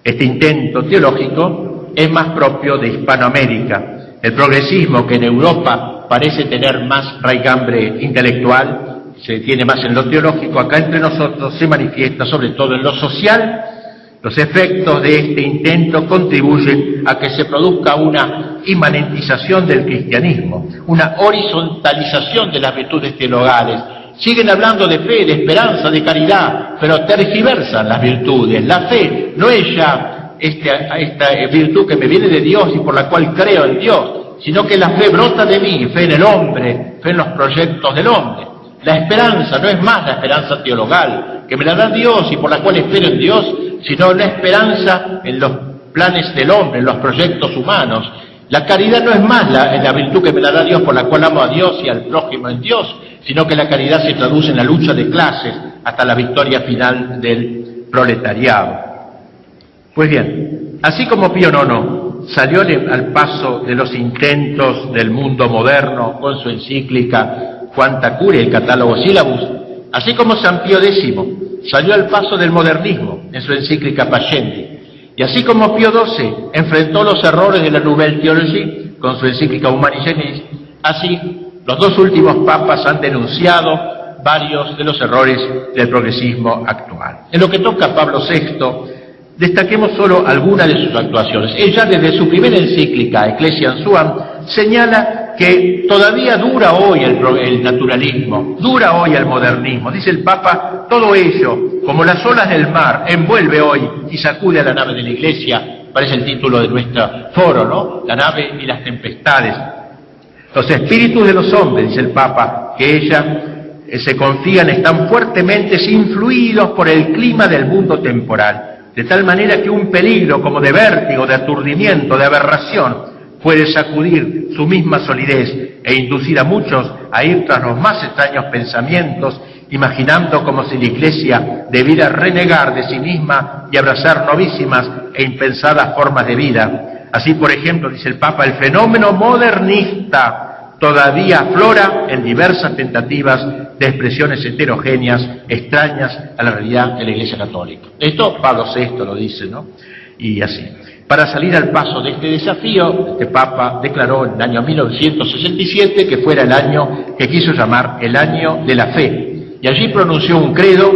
Speaker 1: Este intento teológico es más propio de Hispanoamérica. El progresismo, que en Europa parece tener más raigambre intelectual, se tiene más en lo teológico, acá entre nosotros se manifiesta sobre todo en lo social. Los efectos de este intento contribuyen a que se produzca una inmanentización del cristianismo, una horizontalización de las virtudes teologales. Siguen hablando de fe, de esperanza, de caridad, pero tergiversan las virtudes. La fe no es ya esta virtud que me viene de Dios y por la cual creo en Dios, sino que la fe brota de mí, fe en el hombre, fe en los proyectos del hombre. La esperanza no es más la esperanza teologal, que me la da Dios y por la cual espero en Dios, sino la esperanza en los planes del hombre, en los proyectos humanos. La caridad no es más la virtud que me la da Dios, por la cual amo a Dios y al prójimo en Dios, sino que la caridad se traduce en la lucha de clases hasta la victoria final del proletariado. Pues bien, así como Pío IX salió al paso de los intentos del mundo moderno con su encíclica Quanta Curia, el catálogo Syllabus, así como San Pío X salió al paso del modernismo en su encíclica Pascendi, y así como Pío XII enfrentó los errores de la Nouvelle Théologie con su encíclica Humani Generis, así los dos últimos papas han denunciado varios de los errores del progresismo actual. En lo que toca a Pablo VI, destaquemos solo algunas de sus actuaciones. Ella, desde su primera encíclica, Ecclesiam Suam, señala que todavía dura hoy el naturalismo, dura hoy el modernismo. Dice el Papa, todo ello, como las olas del mar, envuelve hoy y sacude a la nave de la Iglesia. Parece el título de nuestro foro, ¿no? La nave y las tempestades. Los espíritus de los hombres, dice el Papa, que ella se confían, están fuertemente influidos por el clima del mundo temporal, de tal manera que un peligro como de vértigo, de aturdimiento, de aberración, puede sacudir su misma solidez e inducir a muchos a ir tras los más extraños pensamientos, imaginando como si la Iglesia debiera renegar de sí misma y abrazar novísimas e impensadas formas de vida. Así, por ejemplo, dice el Papa, el fenómeno modernista todavía aflora en diversas tentativas de expresiones heterogéneas, extrañas a la realidad de la Iglesia Católica. Esto Pablo VI lo dice, ¿no? Y así. Para salir al paso de este desafío, este Papa declaró en el año 1967 que fuera el año que quiso llamar el año de la fe, y allí pronunció un credo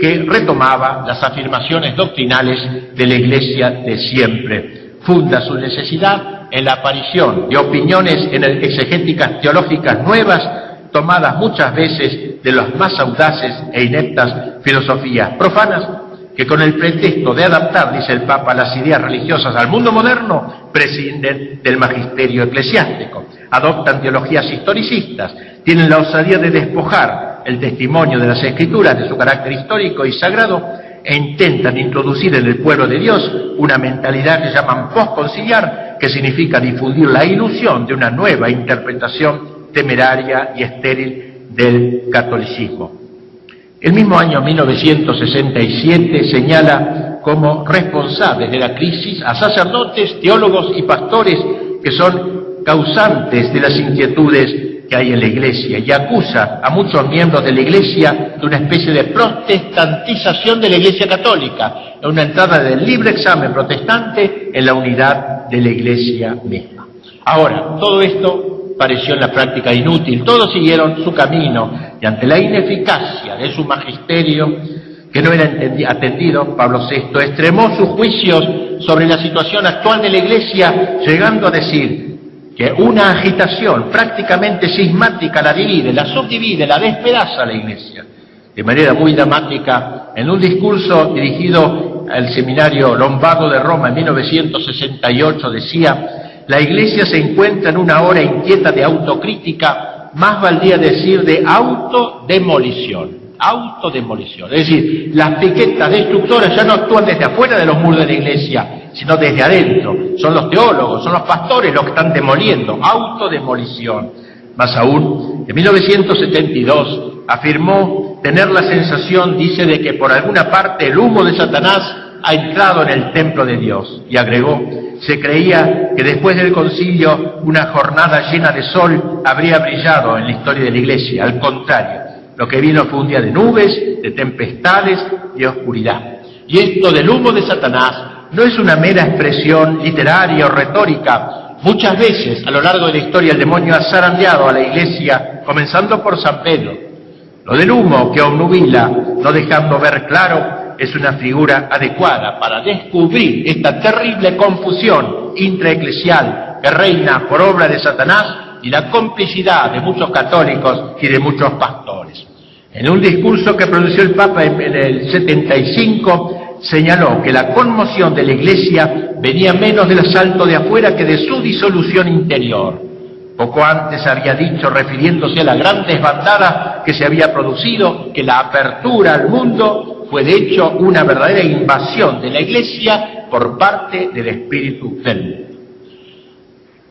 Speaker 1: que retomaba las afirmaciones doctrinales de la Iglesia de siempre. Funda su necesidad en la aparición de opiniones exegéticas teológicas nuevas, tomadas muchas veces de las más audaces e ineptas filosofías profanas, que con el pretexto de adaptar, dice el Papa, las ideas religiosas al mundo moderno, prescinden del magisterio eclesiástico, adoptan teologías historicistas, tienen la osadía de despojar el testimonio de las Escrituras de su carácter histórico y sagrado, e intentan introducir en el pueblo de Dios una mentalidad que llaman posconciliar, que significa difundir la ilusión de una nueva interpretación temeraria y estéril del catolicismo. El mismo año 1967 señala como responsables de la crisis a sacerdotes, teólogos y pastores que son causantes de las inquietudes que hay en la Iglesia, y acusa a muchos miembros de la Iglesia de una especie de protestantización de la Iglesia católica, en una entrada del libre examen protestante en la unidad de la Iglesia misma. Ahora, todo esto pareció en la práctica inútil, todos siguieron su camino, y ante la ineficacia de su magisterio, que no era atendido, Pablo VI extremó sus juicios sobre la situación actual de la Iglesia, llegando a decir que una agitación prácticamente sismática la divide, la subdivide, la despedaza a la Iglesia. De manera muy dramática, en un discurso dirigido al seminario lombardo de Roma en 1968 decía: la Iglesia se encuentra en una hora inquieta de autocrítica, más valdría decir de autodemolición. Autodemolición, es decir, las piquetas destructoras ya no actúan desde afuera de los muros de la Iglesia, sino desde adentro. Son los teólogos, son los pastores los que están demoliendo. Autodemolición. Más aún, en 1972 afirmó tener la sensación, dice, de que por alguna parte el humo de Satanás ha entrado en el templo de Dios, y agregó: se creía que después del concilio una jornada llena de sol habría brillado en la historia de la Iglesia. Al contrario, lo que vino fue un día de nubes, de tempestades, de oscuridad. Y esto del humo de Satanás no es una mera expresión literaria o retórica. Muchas veces a lo largo de la historia el demonio ha zarandeado a la Iglesia, comenzando por San Pedro. Lo del humo que obnubila, no dejando ver claro, es una figura adecuada para descubrir esta terrible confusión intraeclesial que reina por obra de Satanás y la complicidad de muchos católicos y de muchos pastores. En un discurso que pronunció el Papa en el 75, señaló que la conmoción de la Iglesia venía menos del asalto de afuera que de su disolución interior. Poco antes había dicho, refiriéndose a la gran desbandada que se había producido, que la apertura al mundo fue de hecho una verdadera invasión de la Iglesia por parte del espíritu del mundo.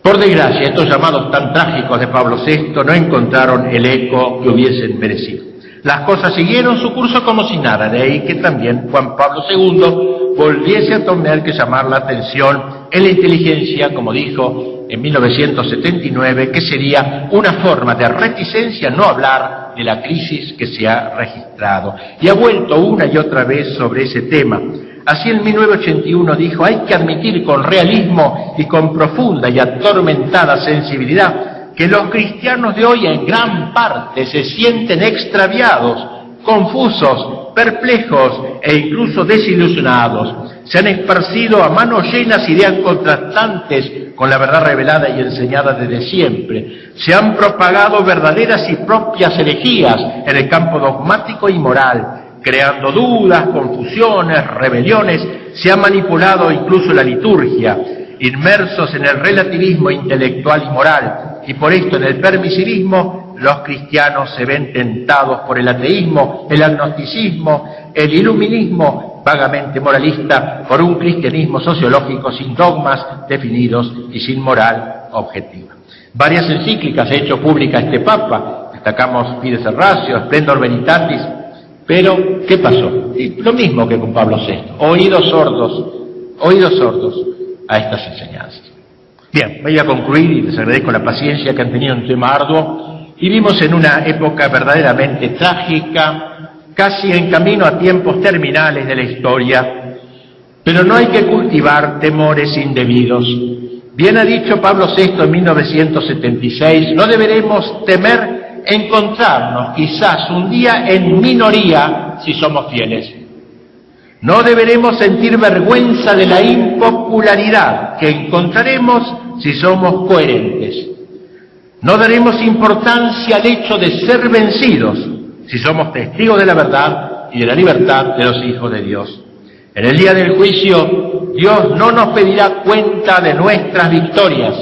Speaker 1: Por desgracia, estos llamados tan trágicos de Pablo VI no encontraron el eco que hubiesen merecido. Las cosas siguieron su curso como si nada, de ahí que también Juan Pablo II volviese a tener que llamar la atención en la inteligencia, como dijo en 1979, que sería una forma de reticencia no hablar de la crisis que se ha registrado. Y ha vuelto una y otra vez sobre ese tema. Así en 1981 dijo: hay que admitir con realismo y con profunda y atormentada sensibilidad que los cristianos de hoy en gran parte se sienten extraviados, confusos, perplejos e incluso desilusionados. Se han esparcido a manos llenas ideas contrastantes con la verdad revelada y enseñada desde siempre. Se han propagado verdaderas y propias herejías en el campo dogmático y moral, creando dudas, confusiones, rebeliones. Se ha manipulado incluso la liturgia, inmersos en el relativismo intelectual y moral, y por esto en el permisivismo los cristianos se ven tentados por el ateísmo, el agnosticismo, el iluminismo vagamente moralista, por un cristianismo sociológico sin dogmas definidos y sin moral objetiva. Varias encíclicas ha hecho pública este Papa, destacamos Fides et Ratio, Splendor Veritatis, pero ¿qué pasó? Y lo mismo que con Pablo VI, oídos sordos a estas enseñanzas. Bien, voy a concluir y les agradezco la paciencia que han tenido en un tema arduo. Vivimos en una época verdaderamente trágica, casi en camino a tiempos terminales de la historia, pero no hay que cultivar temores indebidos. Bien ha dicho Pablo VI en 1976, no deberemos temer encontrarnos quizás un día en minoría si somos fieles. No deberemos sentir vergüenza de la impopularidad que encontraremos si somos coherentes. No daremos importancia al hecho de ser vencidos si somos testigos de la verdad y de la libertad de los hijos de Dios. En el día del juicio, Dios no nos pedirá cuenta de nuestras victorias,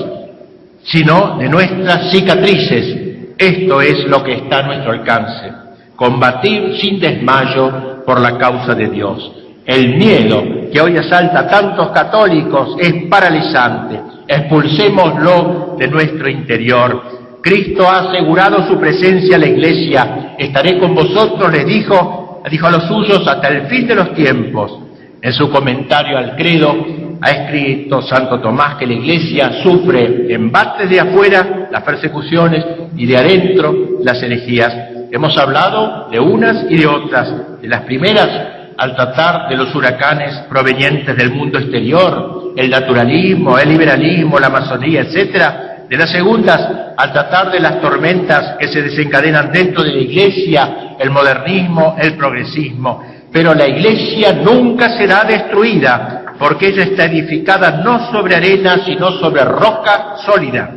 Speaker 1: sino de nuestras cicatrices. Esto es lo que está a nuestro alcance: combatir sin desmayo por la causa de Dios. El miedo que hoy asalta a tantos católicos es paralizante. Expulsémoslo de nuestro interior. Cristo ha asegurado su presencia a la Iglesia. Estaré con vosotros, les dijo a los suyos, hasta el fin de los tiempos. En su comentario al credo ha escrito Santo Tomás que la Iglesia sufre embates de afuera, las persecuciones, y de adentro, las herejías. Hemos hablado de unas y de otras, de las primeras al tratar de los huracanes provenientes del mundo exterior, el naturalismo, el liberalismo, la masonería, etcétera. De las segundas al tratar de las tormentas que se desencadenan dentro de la Iglesia, el modernismo, el progresismo. Pero la Iglesia nunca será destruida, porque ella está edificada no sobre arena, sino sobre roca sólida.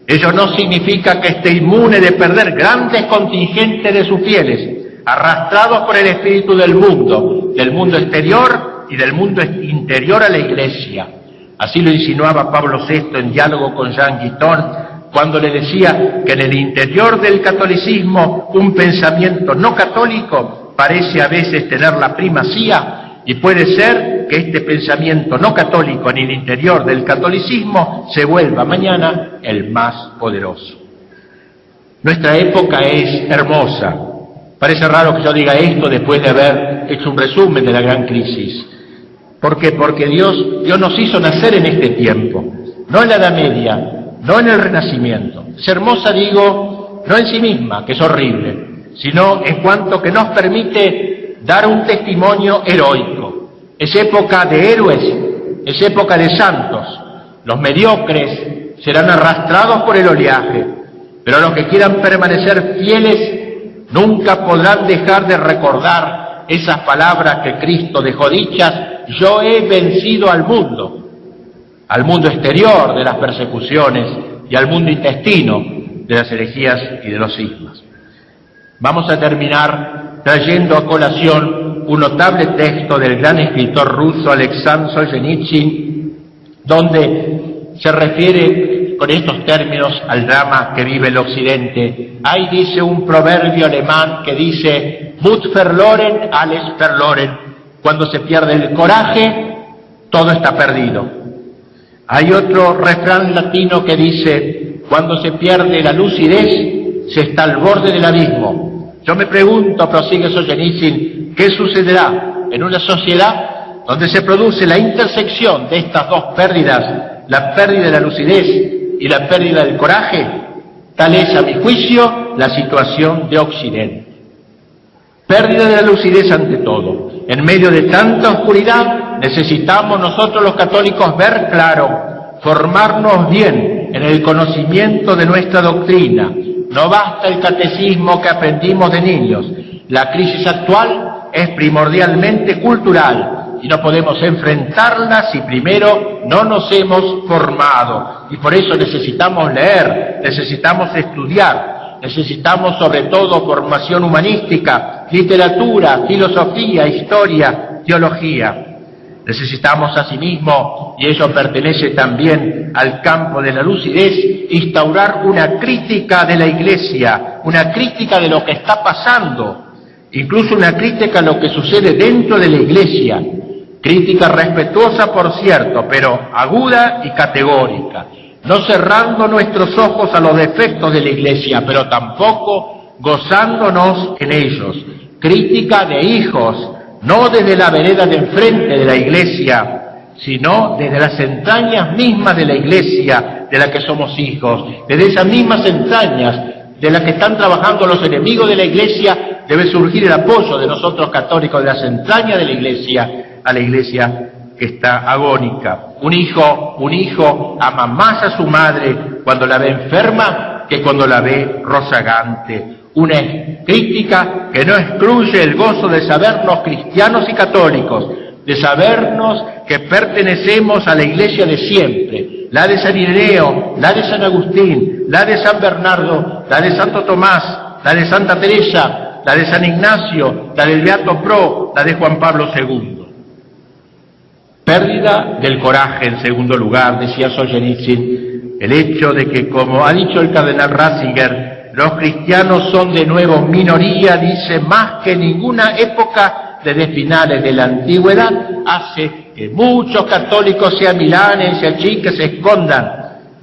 Speaker 1: Ello no significa que esté inmune de perder grandes contingentes de sus fieles, arrastrados por el espíritu del mundo exterior y del mundo interior a la Iglesia. Así lo insinuaba Pablo VI en diálogo con Jean Guitton, cuando le decía que en el interior del catolicismo un pensamiento no católico parece a veces tener la primacía, y puede ser que este pensamiento no católico en el interior del catolicismo se vuelva mañana el más poderoso. Nuestra época es hermosa. Parece raro que yo diga esto después de haber hecho un resumen de la gran crisis. ¿Por qué? Porque Dios nos hizo nacer en este tiempo, no en la Edad Media, no en el Renacimiento. Es hermosa, digo, no en sí misma, que es horrible, sino en cuanto que nos permite dar un testimonio heroico. Es época de héroes, es época de santos. Los mediocres serán arrastrados por el oleaje, pero los que quieran permanecer fieles nunca podrán dejar de recordar esas palabras que Cristo dejó dichas: yo he vencido al mundo exterior de las persecuciones y al mundo intestino de las herejías y de los cismas. Vamos a terminar trayendo a colación un notable texto del gran escritor ruso Alexander Solzhenitsyn, donde se refiere con estos términos al drama que vive el Occidente. Ahí dice un proverbio alemán que dice: Mut verloren, alles verloren. Cuando se pierde el coraje, todo está perdido. Hay otro refrán latino que dice: cuando se pierde la lucidez, se está al borde del abismo. Yo me pregunto, prosigue Solzhenitsyn, ¿qué sucederá en una sociedad donde se produce la intersección de estas dos pérdidas, la pérdida de la lucidez y la pérdida del coraje? Tal es, a mi juicio, la situación de Occidente. Pérdida de la lucidez ante todo. En medio de tanta oscuridad necesitamos nosotros los católicos ver claro, formarnos bien en el conocimiento de nuestra doctrina. No basta el catecismo que aprendimos de niños. La crisis actual es primordialmente cultural y no podemos enfrentarla si primero no nos hemos formado. Y por eso necesitamos leer, necesitamos estudiar, necesitamos sobre todo formación humanística, literatura, filosofía, historia, teología. Necesitamos asimismo, y ello pertenece también al campo de la lucidez, instaurar una crítica de la Iglesia, una crítica de lo que está pasando, incluso una crítica a lo que sucede dentro de la Iglesia, crítica respetuosa por cierto, pero aguda y categórica, no cerrando nuestros ojos a los defectos de la Iglesia, pero tampoco gozándonos en ellos, crítica de hijos, no desde la vereda de enfrente de la Iglesia, sino desde las entrañas mismas de la Iglesia, de la que somos hijos, desde esas mismas entrañas de las que están trabajando los enemigos de la Iglesia, debe surgir el apoyo de nosotros católicos, de las entrañas de la Iglesia, a la Iglesia que está agónica. Un hijo ama más a su madre cuando la ve enferma que cuando la ve rozagante. Una crítica que no excluye el gozo de sabernos cristianos y católicos, de sabernos que pertenecemos a la Iglesia de siempre, la de San Ireneo, la de San Agustín, la de San Bernardo, la de Santo Tomás, la de Santa Teresa, la de San Ignacio, la del Beato Pro, la de Juan Pablo II. Pérdida del coraje, en segundo lugar, decía Solzhenitsyn, el hecho de que, como ha dicho el cardenal Ratzinger, los cristianos son de nuevo minoría, dice, más que ninguna época desde finales de la antigüedad, hace que muchos católicos se amilanen, se achiquen, se escondan.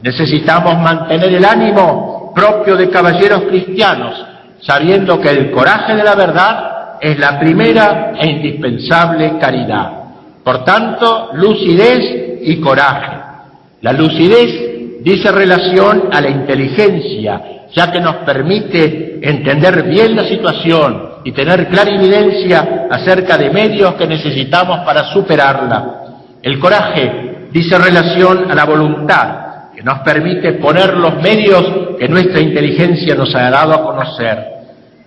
Speaker 1: Necesitamos mantener el ánimo propio de caballeros cristianos, sabiendo que el coraje de la verdad es la primera e indispensable caridad. Por tanto, lucidez y coraje. La lucidez dice relación a la inteligencia, ya que nos permite entender bien la situación y tener clarividencia acerca de medios que necesitamos para superarla. El coraje dice relación a la voluntad, que nos permite poner los medios que nuestra inteligencia nos ha dado a conocer.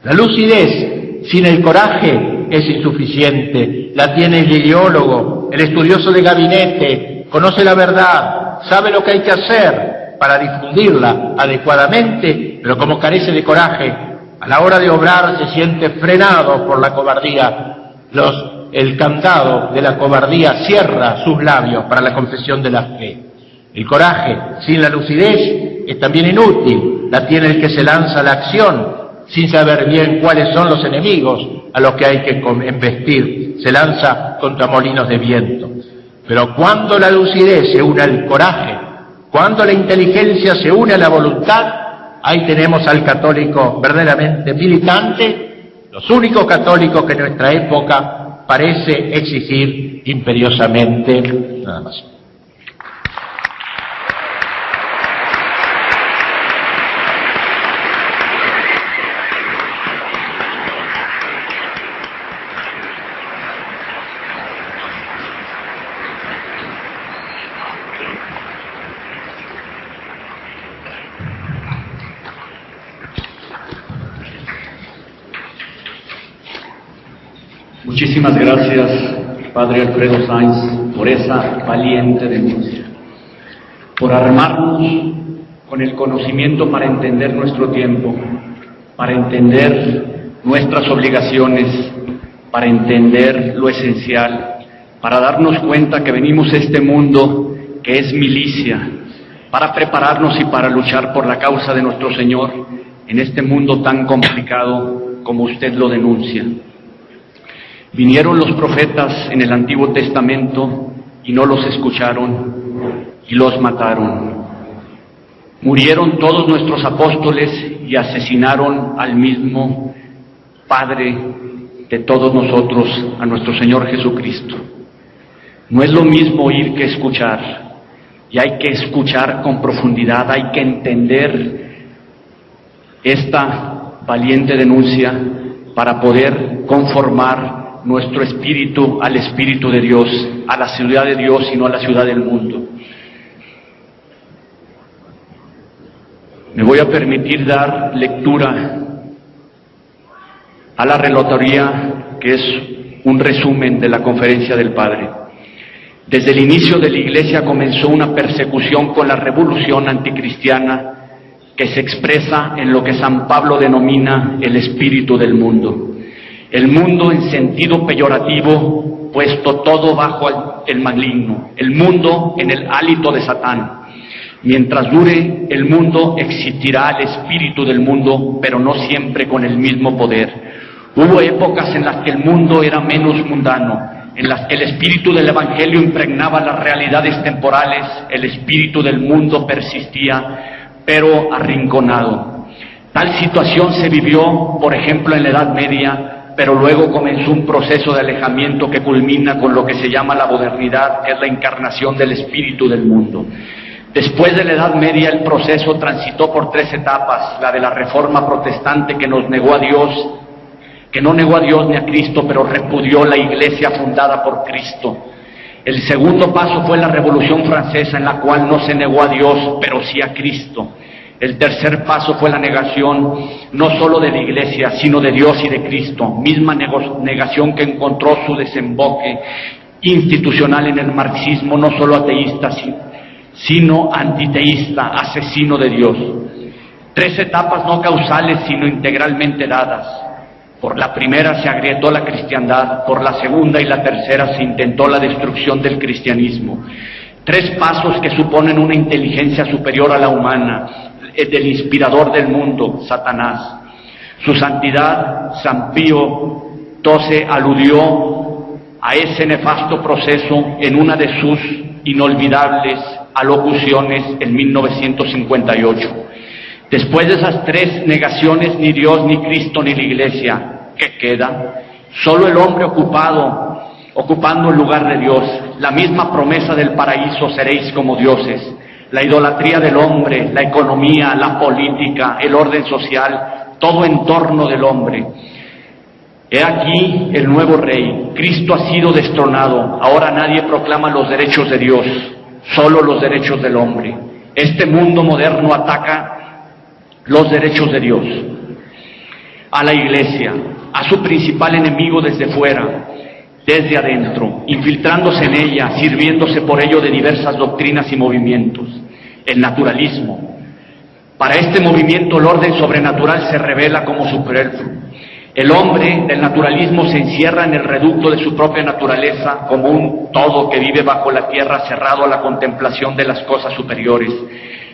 Speaker 1: La lucidez sin el coraje es insuficiente, la tiene el ideólogo, el estudioso de gabinete, conoce la verdad, sabe lo que hay que hacer para difundirla adecuadamente, pero como carece de coraje, a la hora de obrar se siente frenado por la cobardía. El candado de la cobardía cierra sus labios para la confesión de la fe. El coraje sin la lucidez es también inútil, la tiene el que se lanza a la acción sin saber bien cuáles son los enemigos a los que hay que embestir, se lanza contra molinos de viento. Pero cuando la lucidez se une al coraje, cuando la inteligencia se une a la voluntad, ahí tenemos al católico verdaderamente militante, los únicos católicos que nuestra época parece exigir imperiosamente. Nada más.
Speaker 2: Muchísimas gracias, Padre Alfredo Sainz, por esa valiente denuncia, por armarnos con el conocimiento para entender nuestro tiempo, para entender nuestras obligaciones, para entender lo esencial, para darnos cuenta que venimos a este mundo que es milicia, para prepararnos y para luchar por la causa de nuestro Señor en este mundo tan complicado como usted lo denuncia. Vinieron los profetas en el Antiguo Testamento y no los escucharon y los mataron. Murieron todos nuestros apóstoles y asesinaron al mismo Padre de todos nosotros, a nuestro Señor Jesucristo. No es lo mismo oír que escuchar, y hay que escuchar con profundidad, hay que entender esta valiente denuncia para poder conformar nuestro espíritu al Espíritu de Dios, a la ciudad de Dios y no a la ciudad del mundo. Me voy a permitir dar lectura a la relatoría, que es un resumen de la conferencia del Padre. Desde el inicio de la Iglesia comenzó una persecución con la revolución anticristiana que se expresa en lo que San Pablo denomina el espíritu del mundo. El mundo en sentido peyorativo, puesto todo bajo el maligno, el mundo en el hálito de Satán. Mientras dure el mundo existirá el espíritu del mundo, pero no siempre con el mismo poder. Hubo épocas en las que el mundo era menos mundano, en las que el espíritu del Evangelio impregnaba las realidades temporales, el espíritu del mundo persistía, pero arrinconado. Tal situación se vivió, por ejemplo, en la Edad Media, pero luego comenzó un proceso de alejamiento que culmina con lo que se llama la modernidad, que es la encarnación del espíritu del mundo. Después de la Edad Media el proceso transitó por 3 etapas: la de la Reforma Protestante, que nos negó a Dios, que no negó a Dios ni a Cristo, pero repudió la Iglesia fundada por Cristo. El segundo paso fue la Revolución Francesa, en la cual no se negó a Dios, pero sí a Cristo. El tercer paso fue la negación no solo de la Iglesia, sino de Dios y de Cristo, misma negación que encontró su desemboque institucional en el marxismo, no solo ateísta, sino antiteísta, asesino de Dios. 3 etapas no causales, sino integralmente dadas. Por la primera se agrietó la cristiandad, por la segunda y la tercera se intentó la destrucción del cristianismo. 3 pasos que suponen una inteligencia superior a la humana, del inspirador del mundo, Satanás. Su santidad, San Pío XII, aludió a ese nefasto proceso en una de sus inolvidables alocuciones en 1958. Después de esas 3 negaciones, ni Dios, ni Cristo, ni la Iglesia, ¿qué queda? Solo el hombre ocupado ocupando el lugar de Dios, la misma promesa del paraíso, seréis como dioses, la idolatría del hombre, la economía, la política, el orden social, todo en torno del hombre. He aquí el nuevo rey, Cristo ha sido destronado, ahora nadie proclama los derechos de Dios, solo los derechos del hombre. Este mundo moderno ataca los derechos de Dios. A la Iglesia, a su principal enemigo desde fuera, desde adentro, infiltrándose en ella, sirviéndose por ello de diversas doctrinas y movimientos. El naturalismo. Para este movimiento el orden sobrenatural se revela como superfluo. El hombre del naturalismo se encierra en el reducto de su propia naturaleza como un todo que vive bajo la tierra cerrado a la contemplación de las cosas superiores.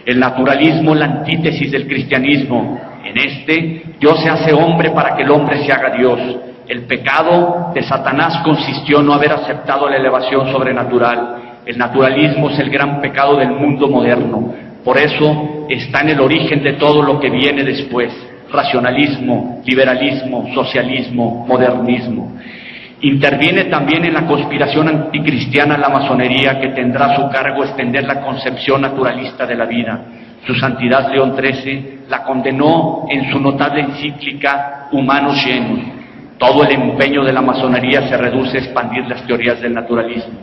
Speaker 2: El naturalismo, la antítesis del cristianismo. En este, Dios se hace hombre para que el hombre se haga Dios. El pecado de Satanás consistió en no haber aceptado la elevación sobrenatural. El naturalismo es el gran pecado del mundo moderno. Por eso está en el origen de todo lo que viene después. Racionalismo, liberalismo, socialismo, modernismo. Interviene también en la conspiración anticristiana la masonería, que tendrá a su cargo extender la concepción naturalista de la vida. Su Santidad León XIII la condenó en su notable encíclica Humanus Genus. Todo el empeño de la masonería se reduce a expandir las teorías del naturalismo.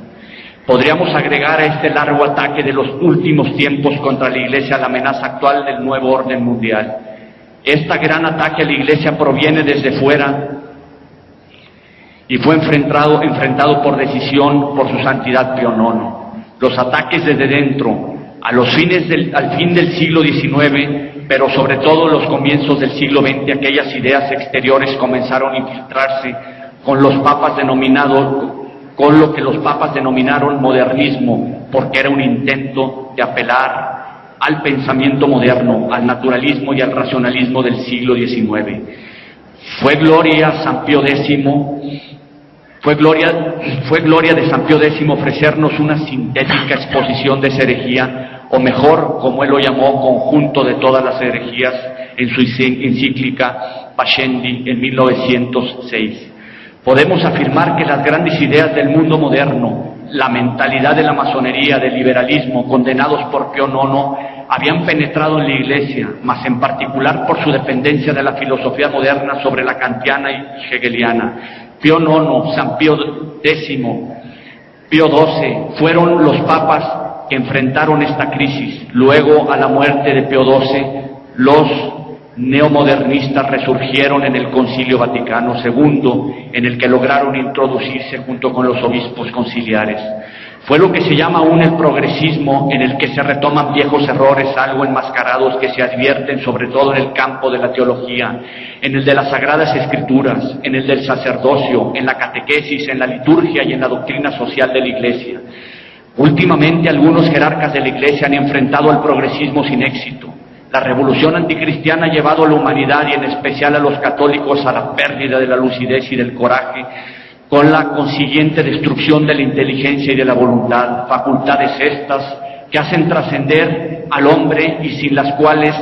Speaker 2: Podríamos agregar a este largo ataque de los últimos tiempos contra la Iglesia la amenaza actual del nuevo orden mundial. Este gran ataque a la Iglesia proviene desde fuera y fue enfrentado por decisión por su Santidad Pío IX. Los ataques desde dentro, al fin del siglo XIX, pero sobre todo los comienzos del siglo XX, aquellas ideas exteriores comenzaron a infiltrarse con lo que los papas denominaron modernismo, porque era un intento de apelar al pensamiento moderno, al naturalismo y al racionalismo del siglo XIX. Fue gloria de San Pío X ofrecernos una sintética exposición de esa herejía, o mejor, como él lo llamó, conjunto de todas las herejías, en su encíclica Pascendi en 1906. Podemos afirmar que las grandes ideas del mundo moderno, la mentalidad de la masonería, del liberalismo, condenados por Pío IX, habían penetrado en la Iglesia, mas en particular por su dependencia de la filosofía moderna sobre la kantiana y hegeliana. Pío IX, San Pío X, Pío XII fueron los papas que enfrentaron esta crisis. Luego, a la muerte de Pío XII, los neomodernistas resurgieron en el Concilio Vaticano II, en el que lograron introducirse junto con los obispos conciliares. Fue lo que se llama aún el progresismo, en el que se retoman viejos errores algo enmascarados que se advierten sobre todo en el campo de la teología, en el de las Sagradas Escrituras, en el del sacerdocio, en la catequesis, en la liturgia y en la doctrina social de la Iglesia. Últimamente algunos jerarcas de la Iglesia han enfrentado al progresismo sin éxito. La revolución anticristiana ha llevado a la humanidad y en especial a los católicos a la pérdida de la lucidez y del coraje, con la consiguiente destrucción de la inteligencia y de la voluntad, facultades estas que hacen trascender al hombre y sin las cuales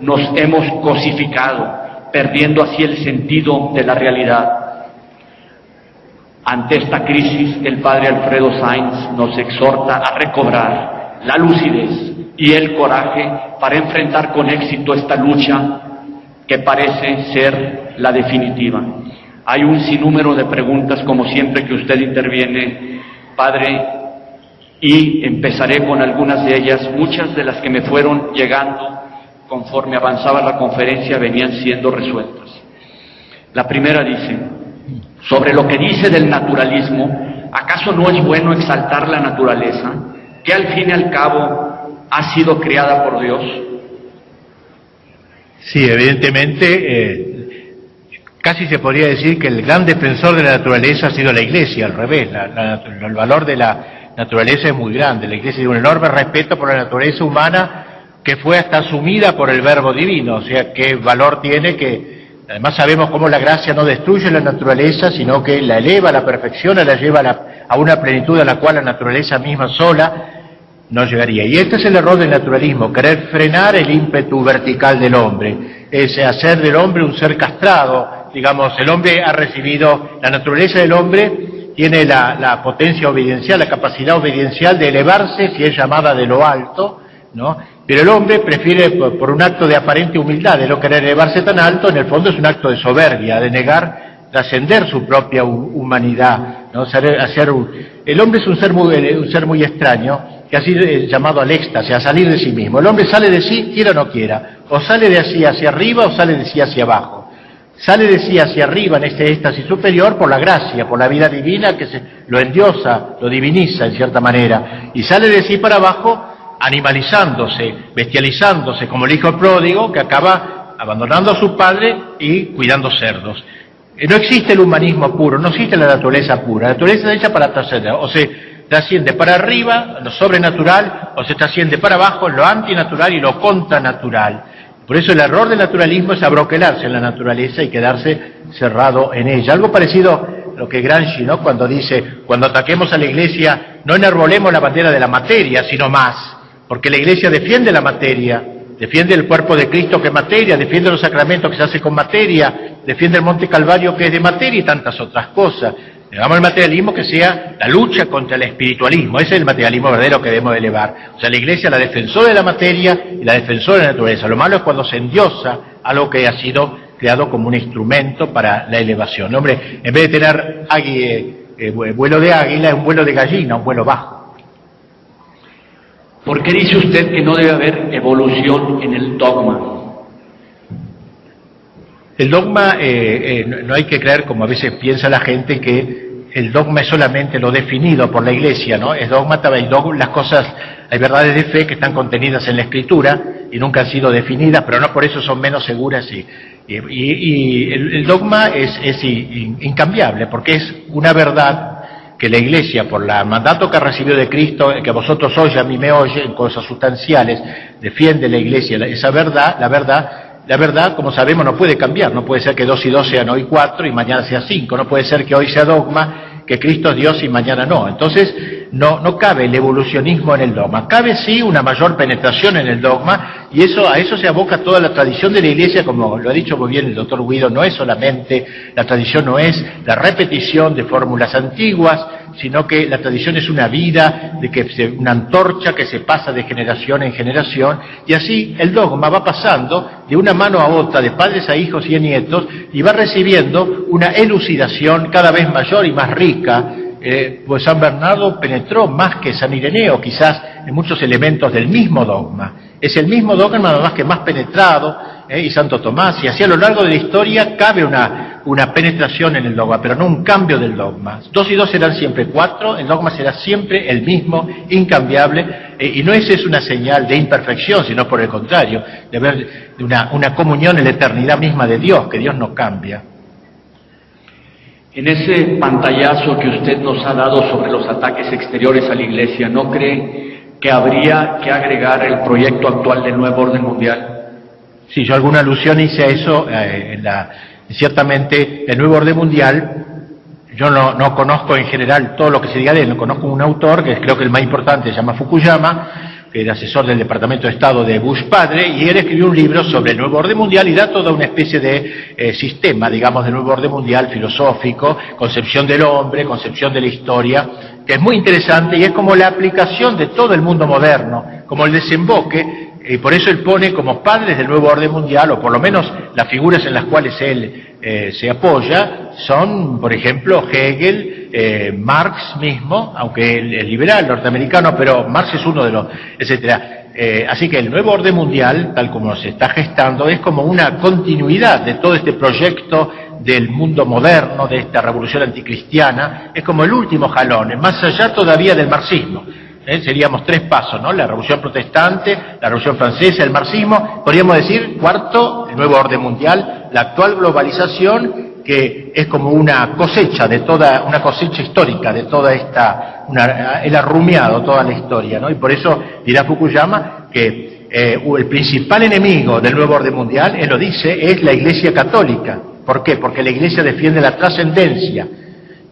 Speaker 2: nos hemos cosificado, perdiendo así el sentido de la realidad. Ante esta crisis, el padre Alfredo Sainz nos exhorta a recobrar la lucidez y el coraje para enfrentar con éxito esta lucha que parece ser la definitiva. Hay un sinnúmero de preguntas, como siempre que usted interviene, padre, y empezaré con algunas de ellas. Muchas de las que me fueron llegando conforme avanzaba la conferencia venían siendo resueltas. La primera dice, sobre lo que dice del naturalismo, ¿acaso no es bueno exaltar la naturaleza, que al fin y al cabo ha sido creada por Dios?
Speaker 1: Sí, evidentemente, casi se podría decir que el gran defensor de la naturaleza ha sido la Iglesia, al revés. El valor de la naturaleza es muy grande. La Iglesia tiene un enorme respeto por la naturaleza humana que fue hasta asumida por el Verbo Divino. O sea, qué valor tiene, que además sabemos cómo la gracia no destruye la naturaleza, sino que la eleva, la perfecciona, la lleva a una plenitud a la cual la naturaleza misma sola no llegaría. Y este es el error del naturalismo, querer frenar el ímpetu vertical del hombre, es hacer del hombre un ser castrado. Digamos, el hombre ha recibido, la naturaleza del hombre tiene la potencia obediencial, la capacidad obediencial de elevarse si es llamada de lo alto, ¿no? Pero el hombre prefiere, por un acto de aparente humildad, de no querer elevarse tan alto, en el fondo es un acto de soberbia, de negar, trascender su propia humanidad, ¿no? El hombre es un ser muy extraño, que ha sido llamado al éxtasis, a salir de sí mismo. El hombre sale de sí, quiera o no quiera, o sale de sí hacia arriba o sale de sí hacia abajo. Sale de sí hacia arriba en este éxtasis superior por la gracia, por la vida divina que lo endiosa, lo diviniza en cierta manera, y sale de sí para abajo animalizándose, bestializándose, como el hijo pródigo que acaba abandonando a su padre y cuidando cerdos. No existe el humanismo puro, no existe la naturaleza pura. La naturaleza es hecha para trascender, o se trasciende para arriba, lo sobrenatural, o se trasciende para abajo, lo antinatural y lo contranatural. Por eso el error del naturalismo es abroquelarse en la naturaleza y quedarse cerrado en ella. Algo parecido a lo que Gramsci, ¿no?, cuando dice, cuando ataquemos a la Iglesia, no enarbolemos la bandera de la materia, sino más, porque la Iglesia defiende la materia, defiende el cuerpo de Cristo que es materia, defiende los sacramentos que se hace con materia, defiende el Monte Calvario que es de materia y tantas otras cosas. Elevamos el materialismo que sea la lucha contra el espiritualismo, ese es el materialismo verdadero que debemos elevar. O sea, la Iglesia es la defensora de la materia y la defensora de la naturaleza. Lo malo es cuando se endiosa algo que ha sido creado como un instrumento para la elevación. Hombre, en vez de tener vuelo de águila, es un vuelo de gallina, un vuelo bajo.
Speaker 2: ¿Por qué dice usted que no debe haber evolución en el dogma?
Speaker 1: El dogma, no hay que creer, como a veces piensa la gente, que el dogma es solamente lo definido por la Iglesia, ¿no? Es dogma, las cosas, hay verdades de fe que están contenidas en la Escritura y nunca han sido definidas, pero no por eso son menos seguras. Y el dogma es incambiable, porque es una verdad que la Iglesia, por el mandato que ha recibido de Cristo, que a vosotros oye, a mí me oye, en cosas sustanciales, defiende la Iglesia esa verdad, la verdad, como sabemos, no puede cambiar. No puede ser que 2 y 2 sean hoy 4 y mañana sea 5. No puede ser que hoy sea dogma, que Cristo es Dios y mañana no. Entonces, no cabe el evolucionismo en el dogma. Cabe sí una mayor penetración en el dogma, y a eso se aboca toda la tradición de la Iglesia, como lo ha dicho muy bien el doctor Guido. No es solamente, la tradición no es la repetición de fórmulas antiguas, sino que la tradición es una vida, una antorcha que se pasa de generación en generación, y así el dogma va pasando de una mano a otra, de padres a hijos y a nietos, y va recibiendo una elucidación cada vez mayor y más rica. Pues San Bernardo penetró más que San Ireneo, quizás en muchos elementos del mismo dogma. Es el mismo dogma, nada más que más penetrado, y Santo Tomás, y así a lo largo de la historia cabe una penetración en el dogma, pero no un cambio del dogma. 2 y 2 serán siempre 4, el dogma será siempre el mismo, incambiable, y no es una señal de imperfección, sino por el contrario, de ver una comunión en la eternidad misma de Dios, que Dios no cambia.
Speaker 2: En ese pantallazo que usted nos ha dado sobre los ataques exteriores a la Iglesia, ¿no cree que habría que agregar el proyecto actual del nuevo orden mundial?
Speaker 1: Sí, yo alguna alusión hice a eso, ciertamente el nuevo orden mundial, yo no conozco en general todo lo que se diga de él, no conozco un autor, que creo que el más importante se llama Fukuyama, que era asesor del Departamento de Estado de Bush padre, y él escribió un libro sobre el nuevo orden mundial y da toda una especie de sistema, digamos, del nuevo orden mundial filosófico, concepción del hombre, concepción de la historia, que es muy interesante y es como la aplicación de todo el mundo moderno, como el desemboque, y por eso él pone como padres del nuevo orden mundial, o por lo menos las figuras en las cuales él se apoya, son, por ejemplo, Hegel, Marx mismo, aunque él es liberal norteamericano, pero Marx es uno de los, etcétera. Así que el nuevo orden mundial, tal como se está gestando, es como una continuidad de todo este proyecto del mundo moderno, de esta revolución anticristiana, es como el último jalón, más allá todavía del marxismo. Seríamos 3 pasos, ¿no? La revolución protestante, la revolución francesa, el marxismo, podríamos decir, cuarto, el nuevo orden mundial, la actual globalización, que es como una cosecha histórica de toda esta, él ha rumiado toda la historia, ¿no? Y por eso dirá Fukuyama que el principal enemigo del nuevo orden mundial, él lo dice, es la Iglesia católica. ¿Por qué? Porque la Iglesia defiende la trascendencia.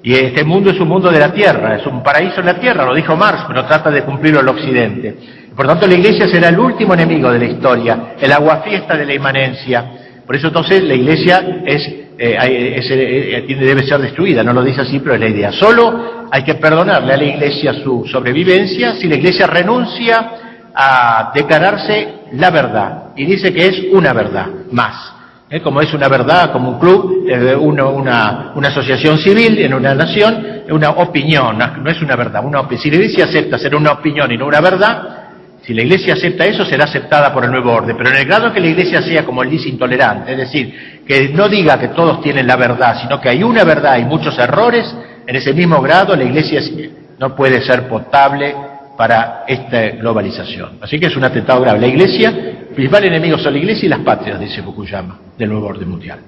Speaker 1: Y este mundo es un mundo de la tierra, es un paraíso en la tierra, lo dijo Marx, pero trata de cumplirlo el Occidente. Por tanto, la Iglesia será el último enemigo de la historia, el aguafiesta de la inmanencia. Por eso entonces la Iglesia es debe ser destruida, no lo dice así, pero es la idea. Solo hay que perdonarle a la Iglesia su sobrevivencia si la Iglesia renuncia a declararse la verdad, y dice que es una verdad más. Como es una verdad, como un club, una asociación civil en una nación, una opinión, no es una verdad. Si la Iglesia acepta ser una opinión y no una verdad, si la Iglesia acepta eso, será aceptada por el nuevo orden. Pero en el grado que la Iglesia sea como el lis intolerante, es decir, que no diga que todos tienen la verdad, sino que hay una verdad y muchos errores, en ese mismo grado la Iglesia no puede ser potable para esta globalización. Así que es un atentado grave. La Iglesia, principal enemigo son la Iglesia y las patrias, dice Fukuyama, del nuevo orden mundial.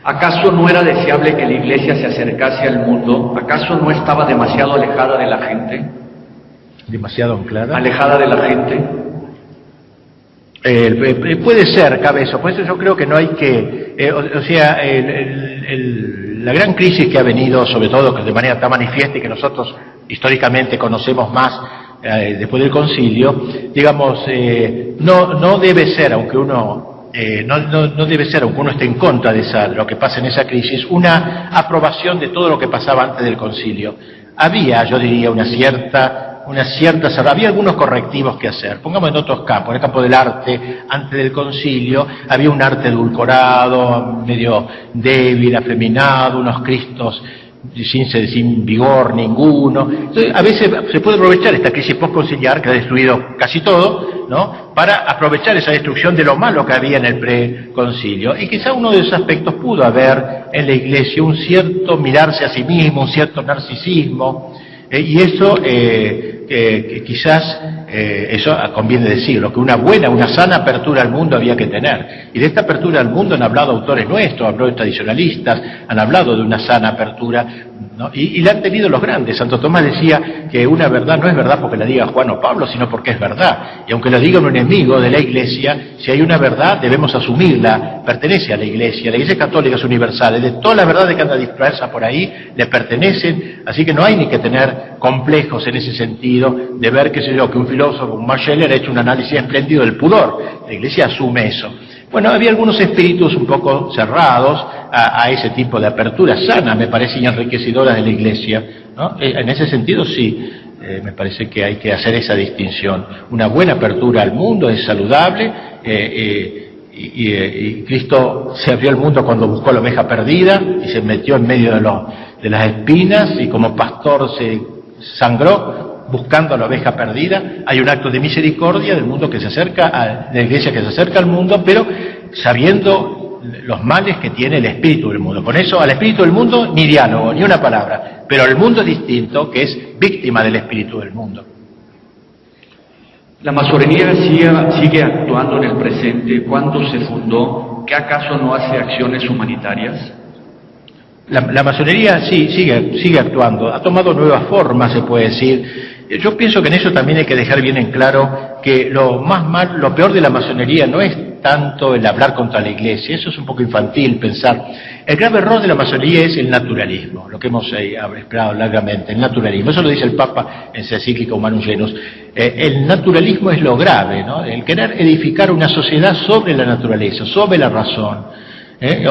Speaker 2: ¿Acaso no era deseable que la Iglesia se acercase al mundo? ¿Acaso no estaba demasiado alejada de la gente?
Speaker 1: ¿Demasiado anclada?
Speaker 2: ¿Alejada de la gente?
Speaker 1: Puede ser, cabe eso. Por eso yo creo que no hay que... la gran crisis que ha venido, sobre todo que de manera tan manifiesta y que nosotros históricamente conocemos más después del concilio, digamos, no debe ser, aunque uno no debe ser, aunque uno esté en contra de lo que pasa en esa crisis, una aprobación de todo lo que pasaba antes del concilio. Había, yo diría, había algunos correctivos que hacer. Pongamos en otros campos, en el campo del arte, antes del concilio, había un arte edulcorado, medio débil, afeminado, unos cristos sin vigor ninguno. Entonces, a veces se puede aprovechar esta crisis postconciliar, que ha destruido casi todo, ¿no?, para aprovechar esa destrucción de lo malo que había en el preconcilio. Y quizá uno de esos aspectos pudo haber en la Iglesia un cierto mirarse a sí mismo, un cierto narcisismo, y eso quizás eso conviene decirlo, que una sana apertura al mundo había que tener. Y de esta apertura al mundo han hablado autores nuestros, hablado tradicionalistas, han hablado de una sana apertura, ¿no? Y la han tenido los grandes. Santo Tomás decía que una verdad no es verdad porque la diga Juan o Pablo, sino porque es verdad. Y aunque lo diga un enemigo de la Iglesia, si hay una verdad debemos asumirla, pertenece a la Iglesia. La Iglesia católica es universal, de todas las verdades que andan dispersas por ahí, le pertenecen, así que no hay ni que tener complejos en ese sentido de ver, qué sé yo, que un filósofo como Max Scheler ha hecho un análisis espléndido del pudor. La Iglesia asume eso. Bueno, había algunos espíritus un poco cerrados a ese tipo de apertura sana, me parece, y enriquecedora de la Iglesia, ¿no? En ese sentido sí, me parece que hay que hacer esa distinción. Una buena apertura al mundo es saludable, y Cristo se abrió al mundo cuando buscó la oveja perdida y se metió en medio de las espinas, y como pastor se sangró buscando a la oveja perdida. Hay un acto de misericordia del mundo que se acerca, de la Iglesia que se acerca al mundo, pero sabiendo los males que tiene el espíritu del mundo. Por eso al espíritu del mundo ni diálogo, ni una palabra, pero al mundo distinto, que es víctima del espíritu del mundo.
Speaker 2: ¿La masonería sigue actuando en el presente? ¿Cuándo se fundó? ¿Qué acaso no hace acciones humanitarias?
Speaker 1: La masonería sí sigue actuando, ha tomado nuevas formas, se puede decir. Yo pienso que en eso también hay que dejar bien en claro que lo peor de la masonería no es tanto el hablar contra la Iglesia, eso es un poco infantil pensar. El grave error de la masonería es el naturalismo, lo que hemos expresado largamente, el naturalismo. Eso lo dice el Papa en su encíclica Humanum Genus. El naturalismo es lo grave, ¿no? El querer edificar una sociedad sobre la naturaleza, sobre la razón.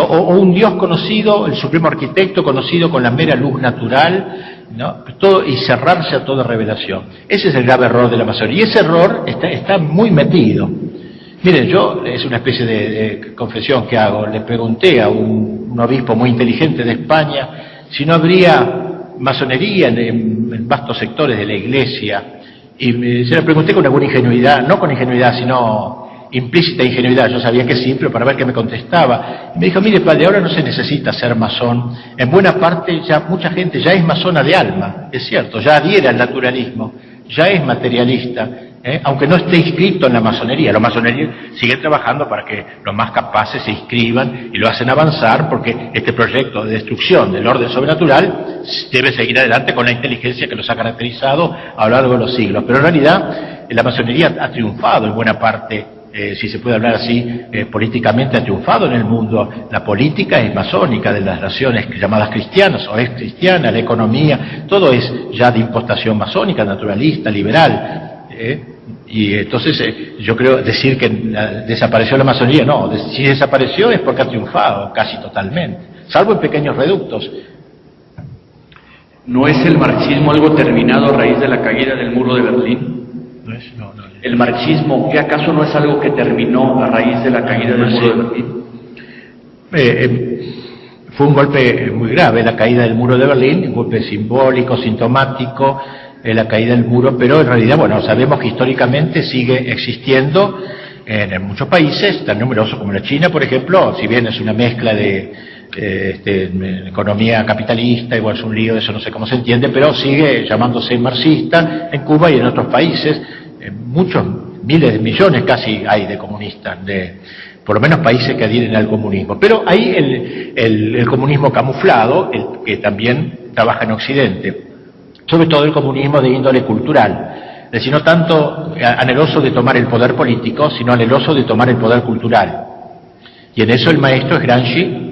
Speaker 1: O un Dios conocido, el supremo arquitecto conocido con la mera luz natural, ¿no? Y cerrarse a toda revelación. Ese es el grave error de la masonería, y ese error está muy metido. Miren, yo, es una especie de confesión que hago, le pregunté a un obispo muy inteligente de España si no habría masonería en vastos sectores de la Iglesia, y se lo pregunté con alguna ingenuidad, no con ingenuidad, sino implícita ingenuidad. Yo sabía que sí, pero para ver qué me contestaba. Y me dijo: mire, padre, ahora no se necesita ser masón. En buena parte ya mucha gente ya es masona de alma, es cierto, ya adhiere al naturalismo, ya es materialista, aunque no esté inscrito en la masonería. La masonería sigue trabajando para que los más capaces se inscriban y lo hacen avanzar, porque este proyecto de destrucción del orden sobrenatural debe seguir adelante con la inteligencia que los ha caracterizado a lo largo de los siglos. Pero en realidad la masonería ha triunfado en buena parte. Si se puede hablar así, políticamente ha triunfado en el mundo. La política es masónica, de las naciones llamadas cristianas o ex-cristianas, la economía, todo es ya de impostación masónica, naturalista, liberal. Y entonces yo creo decir que desapareció la masonería, no, si desapareció es porque ha triunfado casi totalmente. salvo en pequeños reductos.
Speaker 2: ¿No es el marxismo algo terminado a raíz de la caída del muro de Berlín?
Speaker 1: No.
Speaker 2: ¿El marxismo, qué acaso no es algo que terminó a raíz de la caída del muro de Berlín?
Speaker 1: Fue un golpe muy grave la caída del muro de Berlín, un golpe simbólico, sintomático, la caída del muro, pero en realidad, bueno, sabemos que históricamente sigue existiendo en muchos países, tan numerosos como la China, por ejemplo, si bien es una mezcla de economía capitalista, igual es un lío, eso no sé cómo se entiende, pero sigue llamándose marxista en Cuba y en otros países, muchos, miles de millones casi hay de comunistas, por lo menos países que adhieren al comunismo. Pero hay el comunismo camuflado, el que también trabaja en Occidente, sobre todo el comunismo de índole cultural, es decir, no tanto anheloso de tomar el poder político, sino anheloso de tomar el poder cultural. Y en eso el maestro es Gramsci,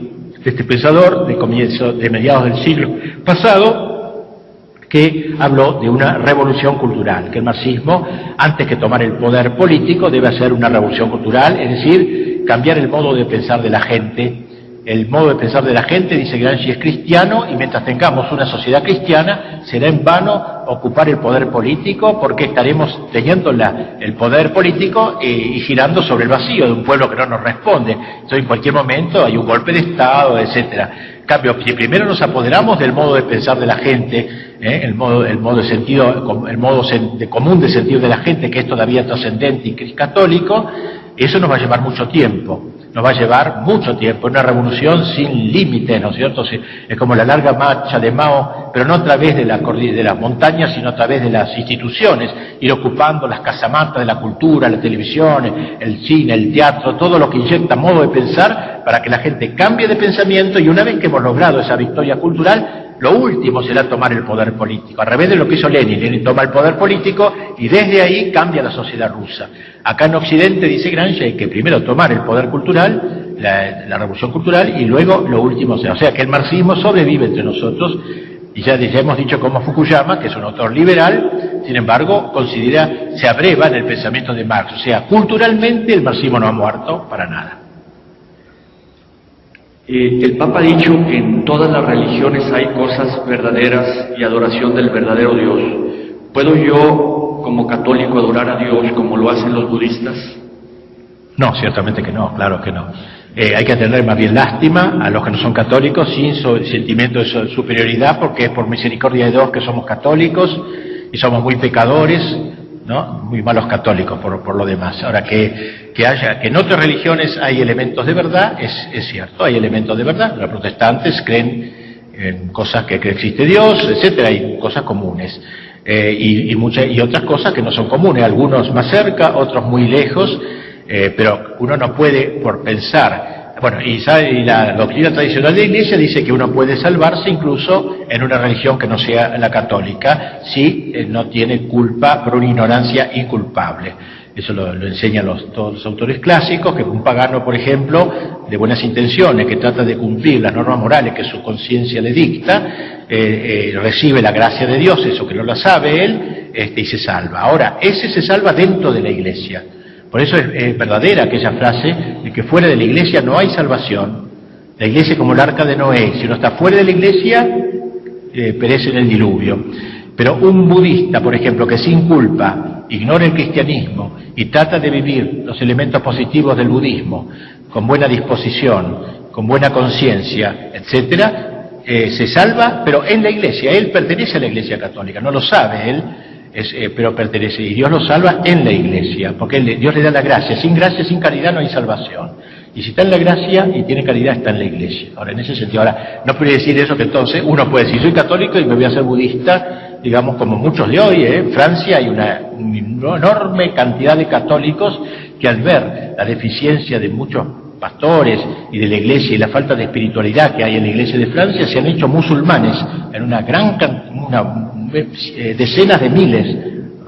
Speaker 1: este pensador de mediados del siglo pasado, que habló de una revolución cultural, que el marxismo, antes que tomar el poder político, debe hacer una revolución cultural, es decir, cambiar el modo de pensar de la gente. El modo de pensar de la gente, dice Gramsci, es cristiano, y mientras tengamos una sociedad cristiana, será en vano ocupar el poder político, porque estaremos teniendo el poder político y girando sobre el vacío de un pueblo que no nos responde. Entonces, en cualquier momento hay un golpe de Estado, etcétera. En cambio, si primero nos apoderamos del modo de pensar de la gente, el modo de común de sentido de la gente, que es todavía trascendente y católico, eso nos va a llevar mucho tiempo. Nos va a llevar mucho tiempo, una revolución sin límites, ¿no es cierto? Es como la larga marcha de Mao, pero no a través de las montañas, sino a través de las instituciones, ir ocupando las casamatas de la cultura, la televisión, el cine, el teatro, todo lo que inyecta modo de pensar para que la gente cambie de pensamiento, y una vez que hemos logrado esa victoria cultural, lo último será tomar el poder político, al revés de lo que hizo Lenin. Lenin toma el poder político y desde ahí cambia la sociedad rusa. Acá en Occidente, dice Gramsci, hay que primero tomar el poder cultural, la revolución cultural, y luego lo último, o sea que el marxismo sobrevive entre nosotros, y ya hemos dicho como Fukuyama, que es un autor liberal, sin embargo, se abreva en el pensamiento de Marx, o sea, culturalmente el marxismo no ha muerto para nada.
Speaker 2: El Papa ha dicho que en todas las religiones hay cosas verdaderas y adoración del verdadero Dios. ¿Puedo yo, como católico, adorar a Dios como lo hacen los budistas?
Speaker 1: No, ciertamente que no, claro que no. Hay que tener más bien lástima a los que no son católicos, sin sentimiento de superioridad, porque es por misericordia de Dios que somos católicos y somos muy pecadores, ¿no? Muy malos católicos por lo demás. Ahora, que en otras religiones hay elementos de verdad, es cierto, hay elementos de verdad. Los protestantes creen en cosas que existe Dios, etcétera, hay cosas comunes. Y otras cosas que no son comunes, algunos más cerca, otros muy lejos, pero uno no puede, por pensar, bueno, y la doctrina tradicional de la Iglesia dice que uno puede salvarse incluso en una religión que no sea la católica, si no tiene culpa por una ignorancia inculpable. Eso lo enseñan todos los autores clásicos, que un pagano, por ejemplo, de buenas intenciones, que trata de cumplir las normas morales que su conciencia le dicta, recibe la gracia de Dios, eso que no la sabe él, y se salva. Ahora, ese se salva dentro de la Iglesia. Por eso es verdadera aquella frase de que fuera de la Iglesia no hay salvación. La Iglesia es como el arca de Noé, si uno está fuera de la Iglesia, perece en el diluvio. Pero un budista, por ejemplo, que sin culpa ignora el cristianismo y trata de vivir los elementos positivos del budismo con buena disposición, con buena conciencia, etcétera, se salva, pero en la Iglesia. Él pertenece a la Iglesia católica, no lo sabe él, pero pertenece, y Dios lo salva en la Iglesia, porque Dios le da la gracia. Sin gracia, sin caridad no hay salvación. Y si está en la gracia y tiene caridad, está en la Iglesia. Ahora, en ese sentido, no puede decir eso que entonces uno puede decir, soy católico y me voy a hacer budista, digamos, como muchos de hoy. En Francia hay una enorme cantidad de católicos que, al ver la deficiencia de muchos pastores y de la Iglesia y la falta de espiritualidad que hay en la Iglesia de Francia, se han hecho musulmanes en una gran decenas de miles,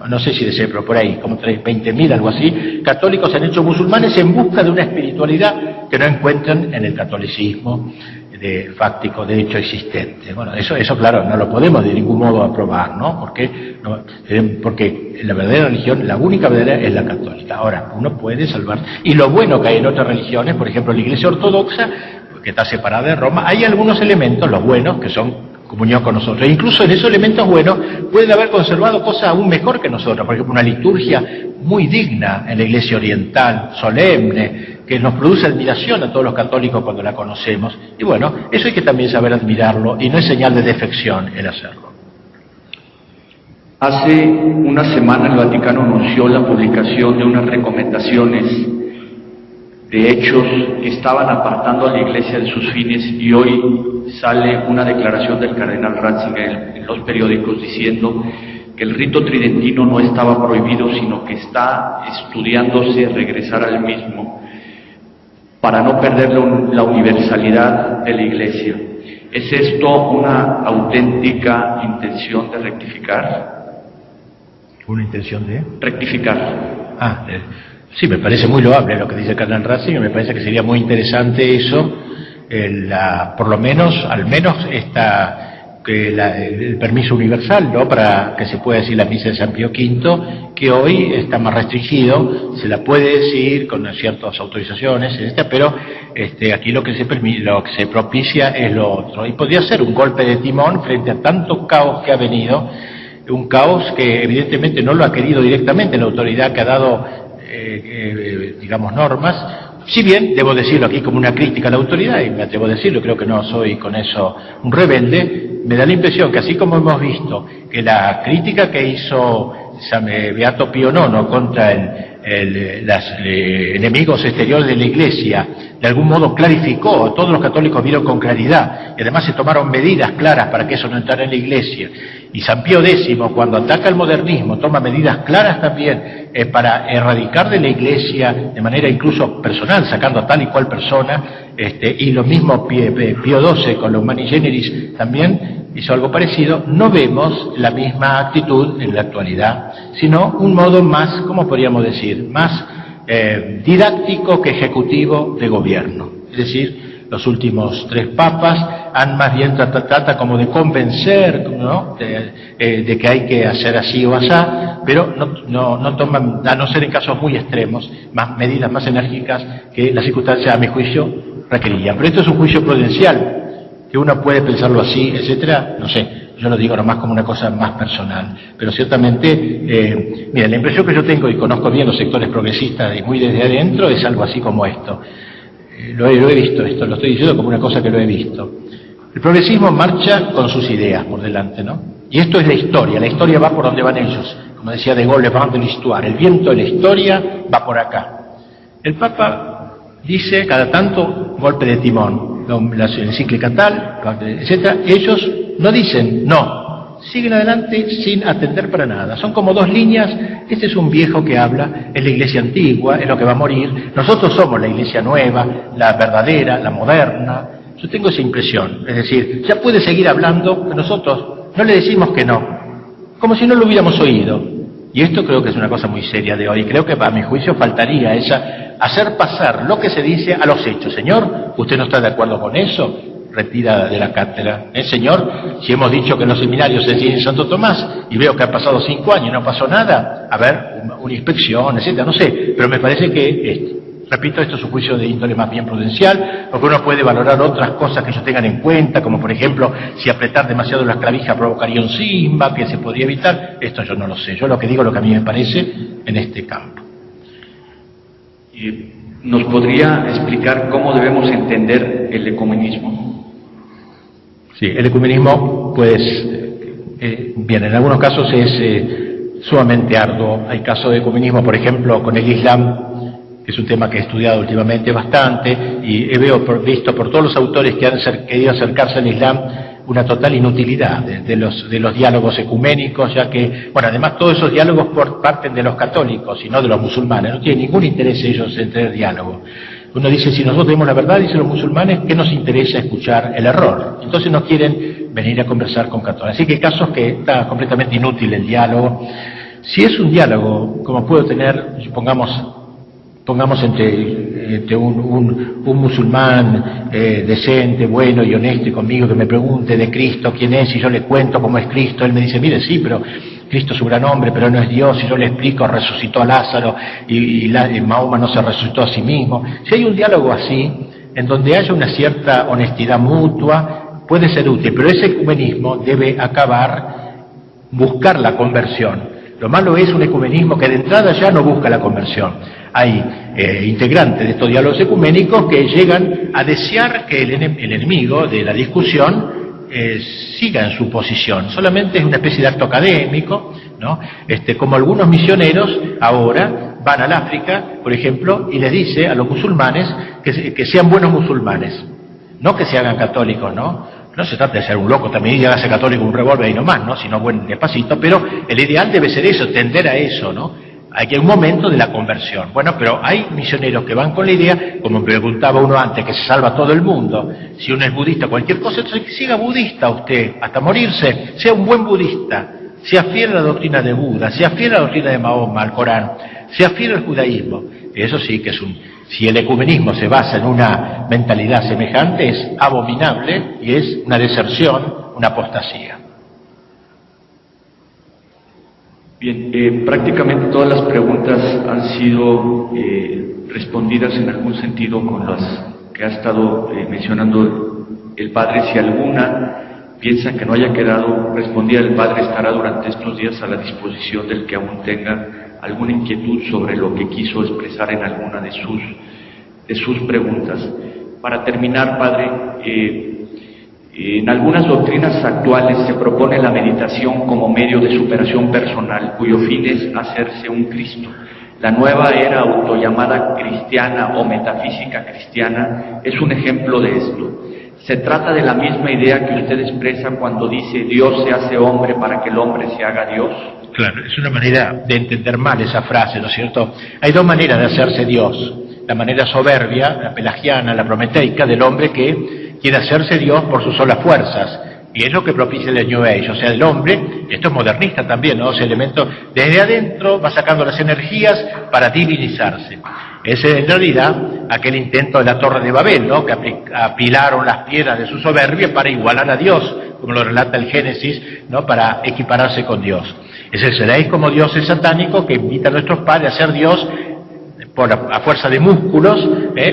Speaker 1: no sé si deseo, pero por ahí, como 20.000, algo así, católicos se han hecho musulmanes en busca de una espiritualidad que no encuentran en el catolicismo fáctico, de hecho existente. Bueno, eso claro, no lo podemos de ningún modo aprobar, ¿no? Porque la verdadera religión, la única verdadera, es la católica. Ahora, uno puede salvar. Y lo bueno que hay en otras religiones, por ejemplo, la Iglesia ortodoxa, que está separada de Roma, hay algunos elementos, los buenos, que son comunión con nosotros. E incluso en esos elementos buenos pueden haber conservado cosas aún mejor que nosotros. Por ejemplo, una liturgia muy digna en la Iglesia oriental, solemne, que nos produce admiración a todos los católicos cuando la conocemos. Y bueno, eso hay que también saber admirarlo, y no es señal de defección el hacerlo.
Speaker 2: Hace una semana el Vaticano anunció la publicación de unas recomendaciones de hechos que estaban apartando a la Iglesia de sus fines, y hoy sale una declaración del cardenal Ratzinger en los periódicos diciendo que el rito tridentino no estaba prohibido, sino que está estudiándose regresar al mismo para no perder la universalidad de la Iglesia. ¿Es esto una auténtica intención de rectificar?
Speaker 1: ¿Una intención de?
Speaker 2: Rectificar.
Speaker 1: Sí, me parece muy loable lo que dice el cardenal Ratzinger, me parece que sería muy interesante eso, por lo menos, al menos el permiso universal, ¿no?, para que se pueda decir la misa de San Pío V, que hoy está más restringido, se la puede decir con ciertas autorizaciones, etc., pero aquí lo que se propicia es lo otro, y podría ser un golpe de timón frente a tanto caos que ha venido, un caos que evidentemente no lo ha querido directamente la autoridad que ha dado digamos, normas, si bien, debo decirlo aquí como una crítica a la autoridad, y me atrevo a decirlo, creo que no soy con eso un rebelde, me da la impresión que así como hemos visto que la crítica que hizo San Beato Pío IX contra los enemigos exteriores de la Iglesia, de algún modo clarificó, todos los católicos vieron con claridad, y además se tomaron medidas claras para que eso no entrara en la Iglesia, y San Pío X, cuando ataca el modernismo, toma medidas claras también para erradicar de la Iglesia de manera incluso personal, sacando a tal y cual persona, y lo mismo Pío XII con los Humani Generis también hizo algo parecido. No vemos la misma actitud en la actualidad, sino un modo más, ¿cómo podríamos decir?, más didáctico que ejecutivo de gobierno. Es decir, los últimos 3 papas han más bien trata como de convencer, ¿no?, de que hay que hacer así o asá, pero no toman, a no ser en casos muy extremos, medidas más enérgicas que las circunstancias, a mi juicio, requerían. Pero esto es un juicio prudencial, que uno puede pensarlo así, etcétera, no sé. Yo lo digo nomás como una cosa más personal, pero ciertamente, mira, la impresión que yo tengo, y conozco bien los sectores progresistas y muy desde adentro, es algo así como esto. Lo he visto esto, lo estoy diciendo como una cosa que lo he visto. El progresismo marcha con sus ideas por delante, ¿no? Y esto es la historia va por donde van ellos. Como decía De Gaulle, le vent de l'histoire, el viento de la historia va por acá. El Papa dice cada tanto golpe de timón, la encíclica tal, etcétera, ellos no dicen no, siguen adelante sin atender para nada. Son como 2 líneas. Este es un viejo que habla, es la Iglesia antigua, es lo que va a morir. Nosotros somos la Iglesia nueva, la verdadera, la moderna. Yo tengo esa impresión. Es decir, ya puede seguir hablando, pero nosotros no le decimos que no, como si no lo hubiéramos oído. Y esto creo que es una cosa muy seria de hoy. Creo que a mi juicio faltaría hacer pasar lo que se dice a los hechos. Señor, ¿usted no está de acuerdo con eso? Retira de la cátedra. Señor, si hemos dicho que en los seminarios se enseña en Santo Tomás y veo que han pasado 5 años y no pasó nada, a ver, una inspección, etcétera, no sé, pero me parece que, repito, esto es un juicio de índole más bien prudencial, porque uno puede valorar otras cosas que ellos tengan en cuenta, como por ejemplo, si apretar demasiado las clavijas provocaría un cisma, que se podría evitar. Esto yo no lo sé, yo lo que digo es lo que a mí me parece en este campo.
Speaker 2: ¿Nos podría explicar cómo debemos entender el ecumenismo?
Speaker 1: Sí, el ecumenismo, pues, bien, en algunos casos es sumamente arduo. Hay casos de ecumenismo, por ejemplo, con el Islam, que es un tema que he estudiado últimamente bastante, y visto por todos los autores que han querido acercarse al Islam, una total inutilidad de los diálogos ecuménicos, ya que, bueno, además todos esos diálogos parten de los católicos y no de los musulmanes. No tienen ningún interés ellos en tener diálogo. Uno dice, si nosotros tenemos la verdad, dicen los musulmanes, ¿qué nos interesa escuchar el error? Entonces no quieren venir a conversar con católicos. Así que hay casos que está completamente inútil el diálogo. Si es un diálogo, como puedo tener, pongamos entre un musulmán decente, bueno y honesto y conmigo, que me pregunte de Cristo quién es, y yo le cuento cómo es Cristo, él me dice, mire, sí, pero Cristo es un gran hombre, pero no es Dios, y yo le explico, resucitó a Lázaro, y Mahoma no se resucitó a sí mismo. Si hay un diálogo así, en donde haya una cierta honestidad mutua, puede ser útil, pero ese ecumenismo debe buscar la conversión. Lo malo es un ecumenismo que de entrada ya no busca la conversión. Hay integrantes de estos diálogos ecuménicos que llegan a desear que el enemigo de la discusión siga en su posición. Solamente es una especie de acto académico, ¿no? Como algunos misioneros ahora van al África, por ejemplo, y les dice a los musulmanes que sean buenos musulmanes, no que se hagan católicos, ¿no? No se trata de ser un loco también y hágase católico un revólver y no más, ¿no? Sino buen despacito, pero el ideal debe ser eso, tender a eso, ¿no? Hay que un momento de la conversión. Bueno, pero hay misioneros que van con la idea, como me preguntaba uno antes, que se salva todo el mundo. Si uno es budista, cualquier cosa, entonces que siga budista usted, hasta morirse, sea un buen budista, sea fiel a la doctrina de Buda, sea fiel a la doctrina de Mahoma, al Corán, sea fiel al judaísmo. Eso sí que es si el ecumenismo se basa en una mentalidad semejante, es abominable y es una deserción, una apostasía.
Speaker 2: Bien, prácticamente todas las preguntas han sido respondidas en algún sentido con las que ha estado mencionando el Padre. Si alguna piensan que no haya quedado respondida, el Padre estará durante estos días a la disposición del que aún tenga alguna inquietud sobre lo que quiso expresar en alguna de sus preguntas. Para terminar, Padre, en algunas doctrinas actuales se propone la meditación como medio de superación personal, cuyo fin es hacerse un Cristo. La nueva era autollamada cristiana o metafísica cristiana es un ejemplo de esto. Se trata de la misma idea que usted expresa cuando dice Dios se hace hombre para que el hombre se haga Dios.
Speaker 1: Claro, es una manera de entender mal esa frase, ¿no es cierto? Hay dos maneras de hacerse Dios. La manera soberbia, la pelagiana, la prometeica, del hombre que quiere hacerse Dios por sus solas fuerzas. Y es lo que propicia el New Age. O sea, el hombre, esto es modernista también, ¿no? Ese elemento, desde adentro va sacando las energías para divinizarse. Ese es en realidad aquel intento de la Torre de Babel, ¿no? Que apilaron las piedras de su soberbia para igualar a Dios, como lo relata el Génesis, ¿no? Para equipararse con Dios. Ese seréis como dioses satánicos que invita a nuestros padres a ser Dios a fuerza de músculos,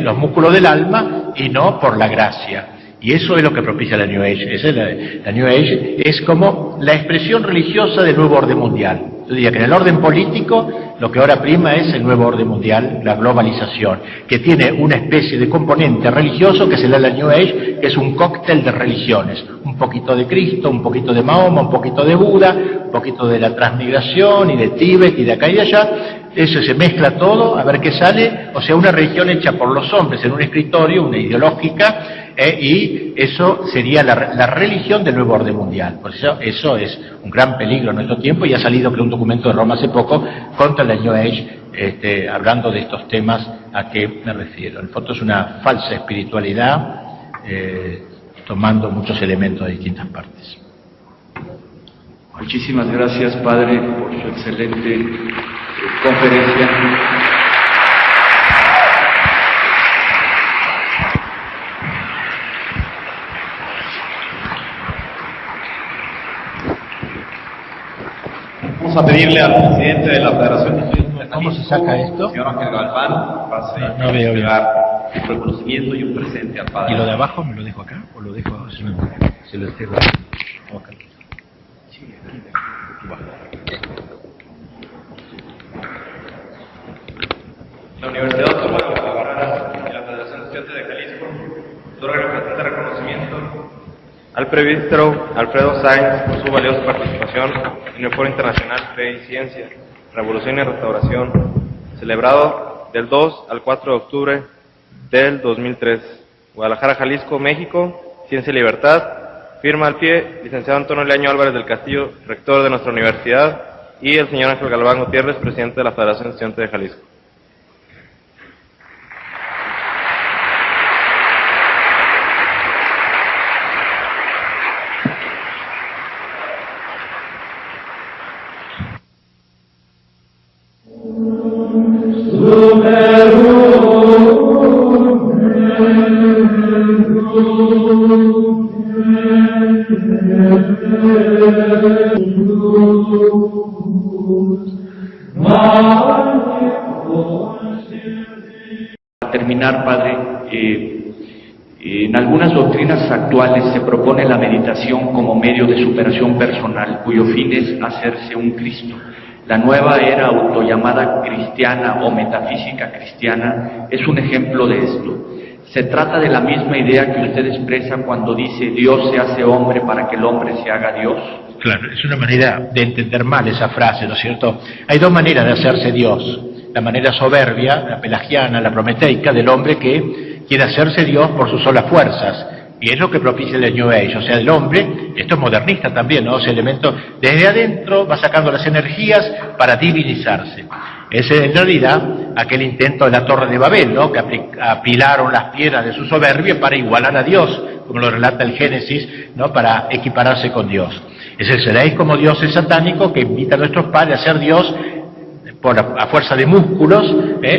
Speaker 1: los músculos del alma, y no por la gracia. Y eso es lo que propicia la New Age. La New Age es como la expresión religiosa del nuevo orden mundial. Yo diría que en el orden político lo que ahora prima es el nuevo orden mundial, la globalización, que tiene una especie de componente religioso que será la New Age, que es un cóctel de religiones. Un poquito de Cristo, un poquito de Mahoma, un poquito de Buda, un poquito de la transmigración y de Tíbet y de acá y de allá. Eso se mezcla todo, a ver qué sale. O sea, una religión hecha por los hombres en un escritorio, una ideológica, y eso sería la religión del nuevo orden mundial. Por eso es un gran peligro en nuestro tiempo, y ha salido, creo, un documento de Roma hace poco contra la New Age, hablando de estos temas a que me refiero. En el fondo es una falsa espiritualidad, tomando muchos elementos de distintas partes.
Speaker 2: Muchísimas gracias, Padre, por su excelente conferencia.
Speaker 3: Vamos a pedirle al presidente de la Federación de Turismo de Jalisco,
Speaker 1: ¿Cómo se saca esto?
Speaker 3: señor Ángel Galván, pase
Speaker 1: No veo bien.
Speaker 3: un reconocimiento y un presente al padre.
Speaker 1: ¿Y lo de abajo me lo dejo acá o lo dejo? Se lo dejo acá.
Speaker 3: La Universidad Autónoma de Guadalajara y la Federación de Estudiantes de Jalisco otorgan el presente reconocimiento al presbítero Alfredo Sáenz por su valiosa participación en el Foro Internacional Fe y Ciencia, Revolución y Restauración, celebrado del 2 al 4 de octubre del 2003. Guadalajara, Jalisco, México, Ciencia y Libertad. Firma al pie, licenciado Antonio Leaño Álvarez del Castillo, rector de nuestra universidad, y el señor Ángel Galván Gutiérrez, presidente de la Federación de Estudiantes de Jalisco.
Speaker 2: Para terminar, Padre, En algunas doctrinas actuales se propone la meditación como medio de superación personal, cuyo fin es hacerse un Cristo. La nueva era autollamada cristiana o metafísica cristiana es un ejemplo de esto. Se trata de la misma idea que usted expresa cuando dice Dios se hace hombre para que el hombre se haga Dios.
Speaker 1: Claro, es una manera de entender mal esa frase, ¿no es cierto? Hay dos maneras de hacerse Dios. La manera soberbia, la pelagiana, la prometeica, del hombre que quiere hacerse Dios por sus solas fuerzas. Y es lo que propicia el New Age, o sea, el hombre, esto es modernista también, ¿no? Ese elemento, desde adentro va sacando las energías para divinizarse. Ese es en realidad aquel intento de la Torre de Babel, ¿no? Que apilaron las piedras de su soberbia para igualar a Dios, como lo relata el Génesis, ¿no? Para equipararse con Dios. Ese seréis como dioses satánicos que invita a nuestros padres a ser Dios a fuerza de músculos,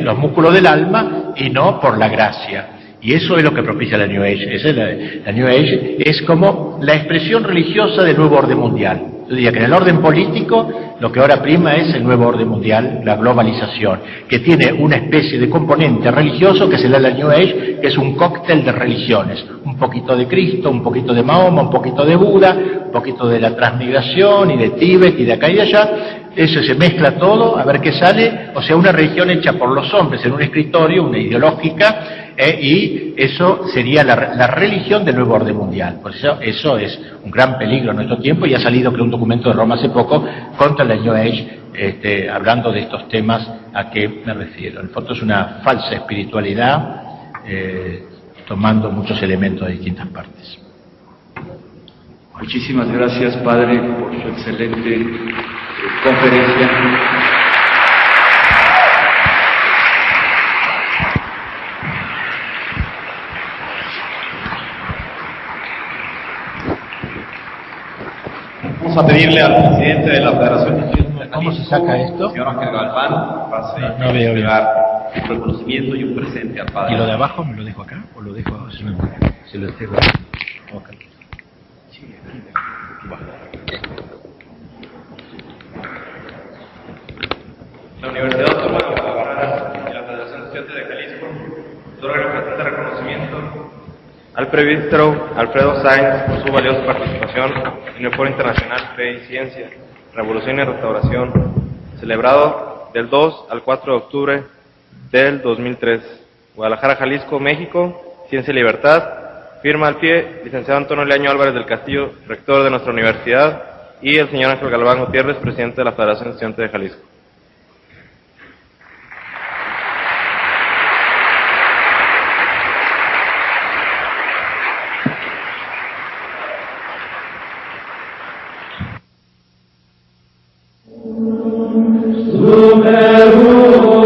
Speaker 1: los músculos del alma, y no por la gracia. Y eso es lo que propicia la New Age. La New Age es como la expresión religiosa del nuevo orden mundial. Yo diría que en el orden político lo que ahora prima es el nuevo orden mundial, la globalización, que tiene una especie de componente religioso que será la New Age, que es un cóctel de religiones. Un poquito de Cristo, un poquito de Mahoma, un poquito de Buda, un poquito de la transmigración y de Tíbet y de acá y de allá. Eso se mezcla todo, a ver qué sale, o sea, una religión hecha por los hombres en un escritorio, una ideológica, y eso sería la religión del nuevo orden mundial. Por eso es un gran peligro en nuestro tiempo, y ha salido, creo, un documento de Roma hace poco contra la New Age, hablando de estos temas a que me refiero. En el fondo es una falsa espiritualidad, tomando muchos elementos de distintas partes.
Speaker 2: Muchísimas gracias, Padre, por su excelente conferencia.
Speaker 3: Vamos a pedirle al presidente de la Federación de Estudiantes de Jalisco,
Speaker 1: ¿Cómo se saca esto?
Speaker 3: señor Ángel Galván, pase
Speaker 1: No veo bien.
Speaker 3: un reconocimiento y un presente al padre.
Speaker 1: ¿Y lo de abajo me lo dejo acá o lo dejo así? Se lo dejo acá.
Speaker 3: La Universidad Autónoma de Guadalajara y la Federación de Estudiantes de Jalisco otorgan el presente reconocimiento al presbítero Alfredo Sainz por su valiosa participación en el Foro Internacional Fe y Ciencia, Revolución y Restauración, celebrado del 2 al 4 de octubre del 2003. Guadalajara, Jalisco, México, Ciencia y Libertad. Firma al pie, licenciado Antonio Leaño Álvarez del Castillo, rector de nuestra universidad, y el señor Ángel Galván Gutiérrez, presidente de la Federación de Estudiantes de Jalisco.